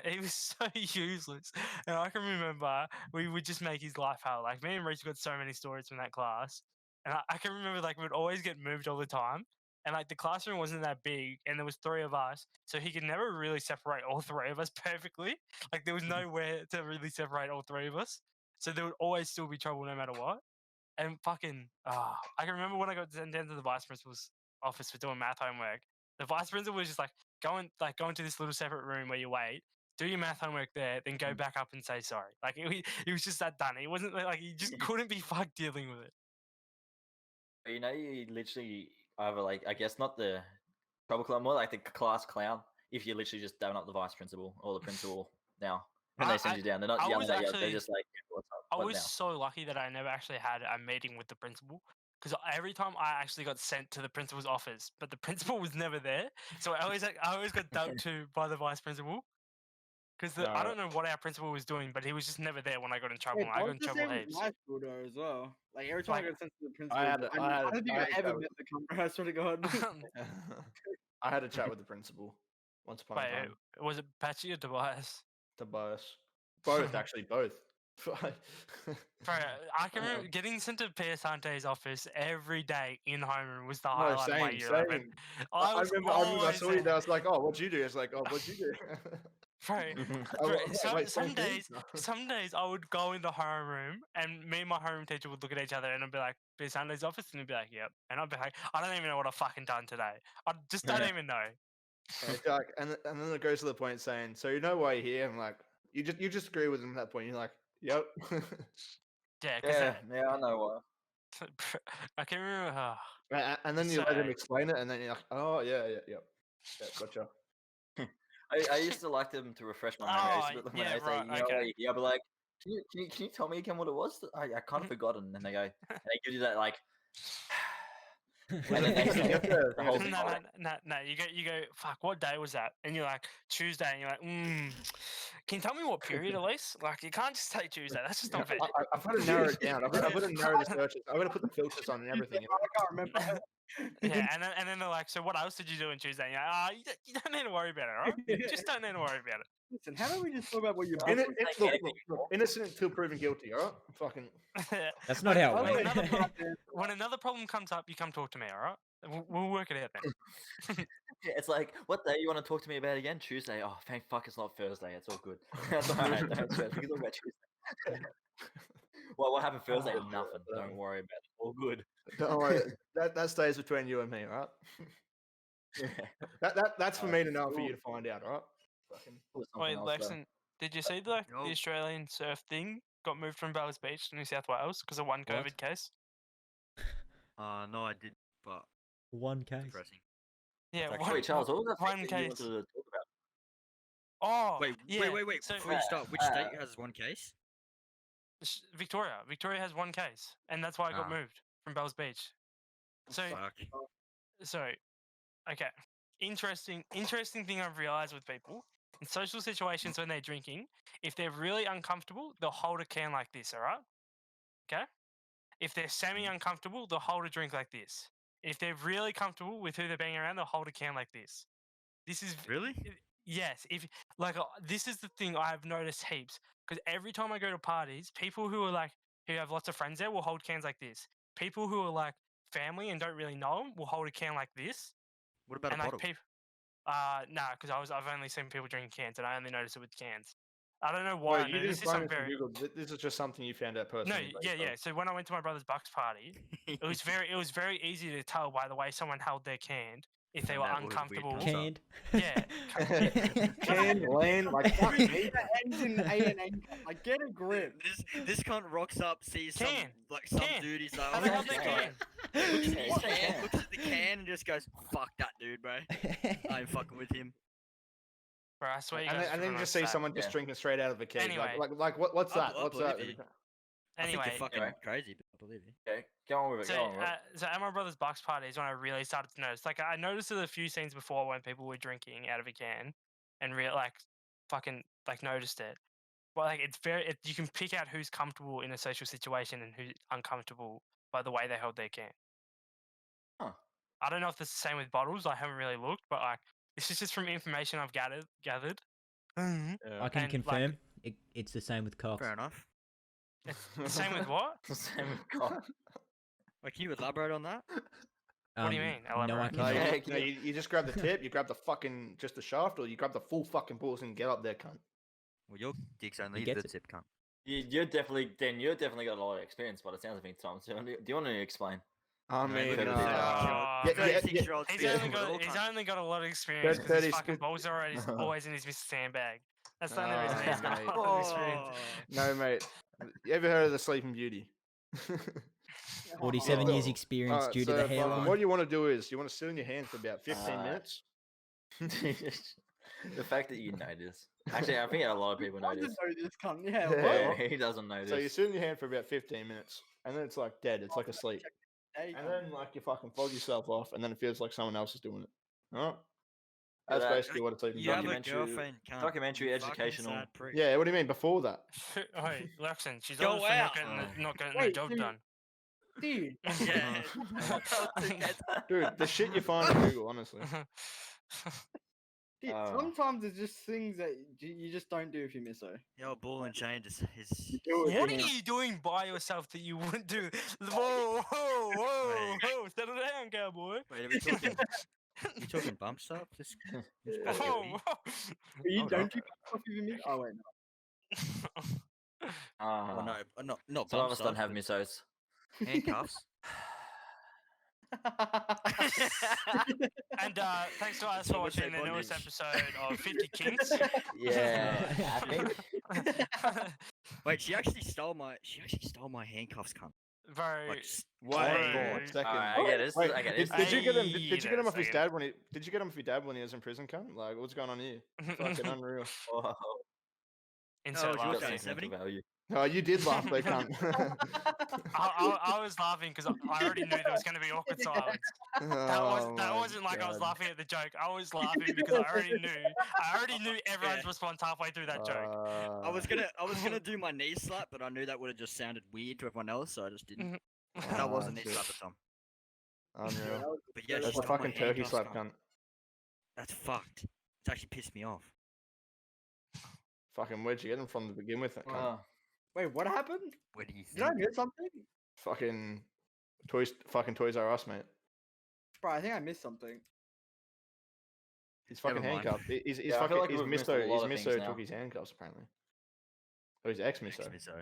he was so useless. And I can remember we would just make his life hell. Like me and Reese got so many stories from that class. And I can remember like we'd always get moved all the time. And like the classroom wasn't that big and there was 3 of us. So he could never really separate all 3 of us perfectly. Like there was nowhere to really separate all 3 of us. So there would always still be trouble no matter what. And fucking I can remember when I got sent down to the vice principal's office for doing math homework. The vice principal was just like go into this little separate room where you wait, do your math homework there, then go back up and say sorry. Like it was just that done. He wasn't like he just couldn't be fucked dealing with it. You know, you literally either like I guess not the trouble clown, more like the class clown. If you literally just dabbing up the vice principal or the principal now when they send you down, they're not I yelling was at you. They're actually- just like, "What's up? I What was now?" so lucky that I never actually had a meeting with the principal because every time I actually got sent to the principal's office, but the principal was never there. So I always got dumped to by the vice principal because I don't know what our principal was doing, but he was just never there when I got in trouble. Wait, and I that got was in the trouble same with heaps. my school though as well. Like every time I Like, got sent to the principal, I had a- I had- don't think I I had a ever chat met the cunt. I swear to God. I had a chat with the principal once upon a Wait, time. was it Patchy or Tobias? Tobias. Both actually, both. Bro, I can remember getting sent to Sante's office every day in homeroom was the No, highlight of my same, year same. 11. I was remember I always saw you there. there. I was like, oh, what'd you do? It's like, oh, what'd you do? Bro, Oh, bro, wait, some same thing? days, some days I would go in the homeroom and me and my homeroom teacher would look at each other and I'd be like, "Be Sunday's office," and he'd be like, "Yep," and I'd be like, "I don't even know what I've fucking done today. I just don't even know." It's like, and then it goes to the point saying, so you know why you're here? I'm like, you just agree with him at that point. You're like, yep. Yeah, because Yeah, I know why. I can remember. And then you let him So- explain it, and then you're like, oh yeah, gotcha. I used to like them to refresh my memory. I used to Oh, put them yeah, when they say, right, you know, okay. I'll be like, can you tell me again what it was? I kind of forgotten. And they go, and they give you that like, and then they say the whole thing. No. You go. Fuck. What day was that? And you're like Tuesday, and you're like, can you tell me what period at least? Like, you can't just say Tuesday. That's just not fair. I've got to narrow it down. I've got to narrow the searches. I've got to put the filters on and everything. I can't remember. Yeah, and then they're like, so what else did you do on Tuesday? And you're like, you don't need to worry about it, all right? You just don't need to worry about it. Listen, how about we just talk about what you're Look, innocent until proven guilty. All right, fucking. That's not how it when went. another problem comes up, you come talk to me, all right? We'll work it out then. Yeah, it's like, what day you want to talk to me about again? Tuesday. Oh, thank fuck, it's not Thursday. It's all good. That's all right. Don't stress. We can talk about Tuesday. Well, what happened Thursday? Nothing. Don't worry about it. All good. Don't worry. That stays between you and me. All right. That's for me to know, and for you to find out. All right. Fucking. Wait, Lexxen, did you see the Australian surf thing got moved from Bellas Beach to New South Wales because of one What? COVID case? No, I didn't. But One case. depressing. Yeah, It's one, Wait, Charles, what was that one thing that you case. wanted to talk about? Oh, Wait, yeah. wait. So, Before you start, which state has one case? Victoria. Victoria has one case, and that's why I got Ah. moved from Bells Beach. So, Fuck. okay. Interesting thing I've realized with people in social situations when they're drinking, if they're really uncomfortable, they'll hold a can like this. All right. Okay. If they're semi-uncomfortable, they'll hold a drink like this. If they're really comfortable with who they're being around, they'll hold a can like this. This is Really? yes. If like this is the thing I've noticed heaps because every time I go to parties, people who are like who have lots of friends there will hold cans like this. People who are like family and don't really know them will hold a can like this. What about And a like bottle? people, nah, because I've only seen people drinking cans and I only noticed it with cans. I don't know why. Wait, I you know didn't this is find some this on very Google. This is just something you found out no, personally. by yeah. yourself. So when I went to my brother's Bucks party, it was very easy to tell by the way someone held their can if they Found were out what a weird uncomfortable. punch up. Canned. Yeah, Can LAN like fuck me. That ends in A and N. Like, get a grip. This cunt rocks up, sees some Can. like some Can. dude. He's like, Have oh, they this held their guy. can? Looks at Yeah, his it's a can, can. looks at the can, and just goes, "Fuck that dude, bro. I ain't fucking with him." Bro, I swear you And guys. then, are just freaking see sad. someone just Yeah. drinking straight out of a keg. Anyway. What's that? I What's believe that? you. I Anyway, think you're fucking Anyway. crazy, but I believe you. Okay, go on with it. so, Go on with it. so at my brother's Bucks party is when I really started to notice. Like, I noticed it a few scenes before when people were drinking out of a can, and fucking noticed it. But like, it's you can pick out who's comfortable in a social situation and who's uncomfortable by the way they held their can. Huh. I don't know if it's the same with bottles. I haven't really looked, but like, this is just from information I've gathered. Yeah. I can And, like- confirm it's the same with cocks. Fair enough. It's the same with what? Same with cock. Like, can you elaborate on that? What do you mean? No, I Elaborate. No, cannot. you just grab the tip, you grab the fucking just the shaft, or you grab the full fucking balls and get up there, cunt. Well, your dick's only gets the it. tip, cunt. You're definitely got a lot of experience by the sounds of things, Tom. So do you want to explain? I No, mean, look at uh, this yeah, 36-year-old He's speaking only with all got he's cunts. only got a lot of experience because 30 his fucking sp- balls are always in his Mr. Sandbag. That's the only reason Oh, he's got a mate. lot of experience. no, mate. You ever heard of the Sleeping Beauty? 47 years Oh. experience due to So, the fucking, hairline. what you want to do is you want to sit on your hands for about 15 minutes. The fact that you know this. Actually, I think a lot of people know I didn't this. know this cunt. Yeah, Yeah. what? Yeah, he doesn't know So you this. sit in your hand for about 15 minutes, and then it's like dead. It's like asleep. Hey, And cunt. then like you fucking flog yourself off, and then it feels like someone else is doing it. Alright? Yeah, That's that- basically what it's like. You have a Documentary- girlfriend, cunt. documentary, You fucking educational. sad prick. Yeah, what do you mean before that? Wait, Lexxen, she's Go obviously out. not getting the Wait, job dude. done. Dude, Yeah. Dude, the shit you find on Google, honestly. dude, Oh. sometimes there's just things that you just don't do if you miss her. Yo, ball and chain is You do it, What are yeah. you doing by yourself that you wouldn't do? Whoa, whoa, whoa, whoa! Settle down, cowboy. Wait, are we talking? You talking bump stuff? This Yeah. Whoa, whoa. You Hold don't on. do stuff if you miss. Oh wait, no. Oh, no, not Some of bump us don't stuff, have but misos. handcuffs. And thanks to us Some for would say watching the newest bondage. episode of 50 Kinks. Yeah, I think. Wait, she actually stole my handcuffs, cunt. Bro, Like, s- Wait, Wait. one second. Alright, I get it. Wait, I get did, it. did you get him? Wait Did you get him a off his second. dad when he? Did you get him off your dad when he was in prison, cunt? Like, what's going on here? Fucking unreal. Oh, insert Oh, laugh. okay, got scene. 70? sentimental value. Oh, you did laugh, though, cunt. I was laughing because I already knew there was going to be awkward silence. That wasn't like I was laughing at the joke. I was laughing because I already knew everyone's Yeah. response halfway through that joke. I was gonna do my knee slap, but I knew that would have just sounded weird to everyone else, so I just didn't. That was a knee shit. slap at Tom. Unreal. But yeah, That's she a stole my fucking turkey handcuffs, slap, cunt. cunt. That's fucked. It's actually pissed me off. Fucking where'd you get him from to begin with? That cunt? Oh, Wait, what happened? Where do you Did I think? miss something? Fucking Toys R Us, mate. Bro, I think I missed something. He's fucking Never mind. handcuffed. He's Yeah, I feel fucking like his we've missed a misso. lot of His things misso now. took his handcuffs apparently. Oh, his ex misso. So.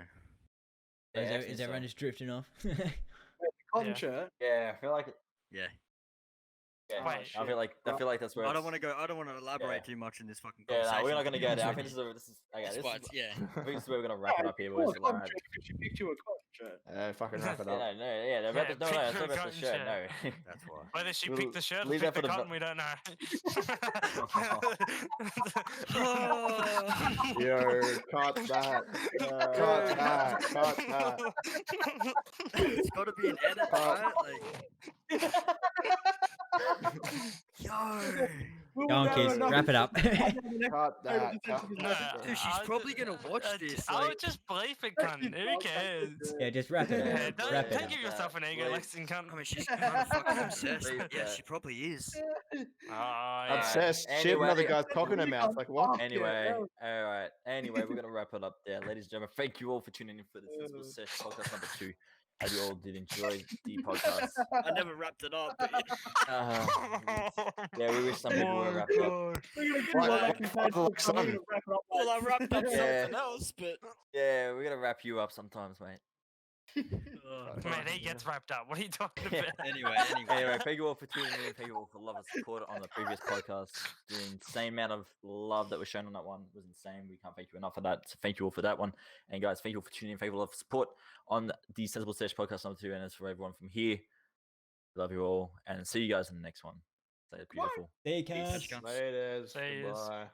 yeah, Is actually, everyone so- just drifting off? Cotton Yeah. shirt. Yeah, I feel like. Yeah. Yeah, Wait. I feel like that's where. I don't it's- want to go. I don't want to elaborate Yeah. too much in this fucking Yeah, conversation. no, we're not gonna go there. I think this is okay. That's This why is, it's, yeah. I think this is where we're gonna wrap it up here, boys. Cool, cotton Alright. shirt because she picked you a cotton shirt. Fucking wrap it Yeah, up. no, yeah, Yeah, about the, no, pick no, your it's not about the cotton shirt. No, That's why. Whether she We'll picked the shirt or leave picked that the for the cotton, bu- we don't know. Yo, cut that. Cut that. Cut that. It's got to be an edit, right? Like, yo. Go on, kids, wrap it up. Cut that. Cut No, that. Dude, she's I'll probably ju- gonna watch this, I'll like- just bleep it, cunt. Who cares? Yeah, just wrap it Yeah, up. don't Wrap it don't up. give yourself an ego, Please. Lexxen, cunt. I mean, she's kind of fucking obsessed. Leave Yeah, that. she probably is. Oh, yeah. Obsessed. She had Anyway- another guy's cock in her mouth. Like what? Anyway, all right. Anyway, we're gonna wrap it up there, ladies and gentlemen. Thank you all for tuning in for this. This was Sesh podcast number 2. Hope you all did enjoy the podcast. I never wrapped it up. But Yeah, we wish some people would have wrapped it up. We're gonna do Why- one why- like in why the Facebook, and we're sun? gonna wrap it up Well, I wrapped up Yeah. something else, but Yeah, we gotta wrap you up sometimes, mate. Man, he gets wrapped up. What are you talking about? anyway. Anyway, thank you all for tuning in. Thank you all for love and support on the previous podcast. The insane amount of love that was shown on that one was insane. We can't thank you enough for that. So thank you all for that one. And guys, thank you all for tuning in. Thank you all for support on the Sensible Sesh podcast number 2. And as for everyone from here, love you all and see you guys in the next one. Stay beautiful. There you Peace, can. cunts. Laters. Laters. Goodbye.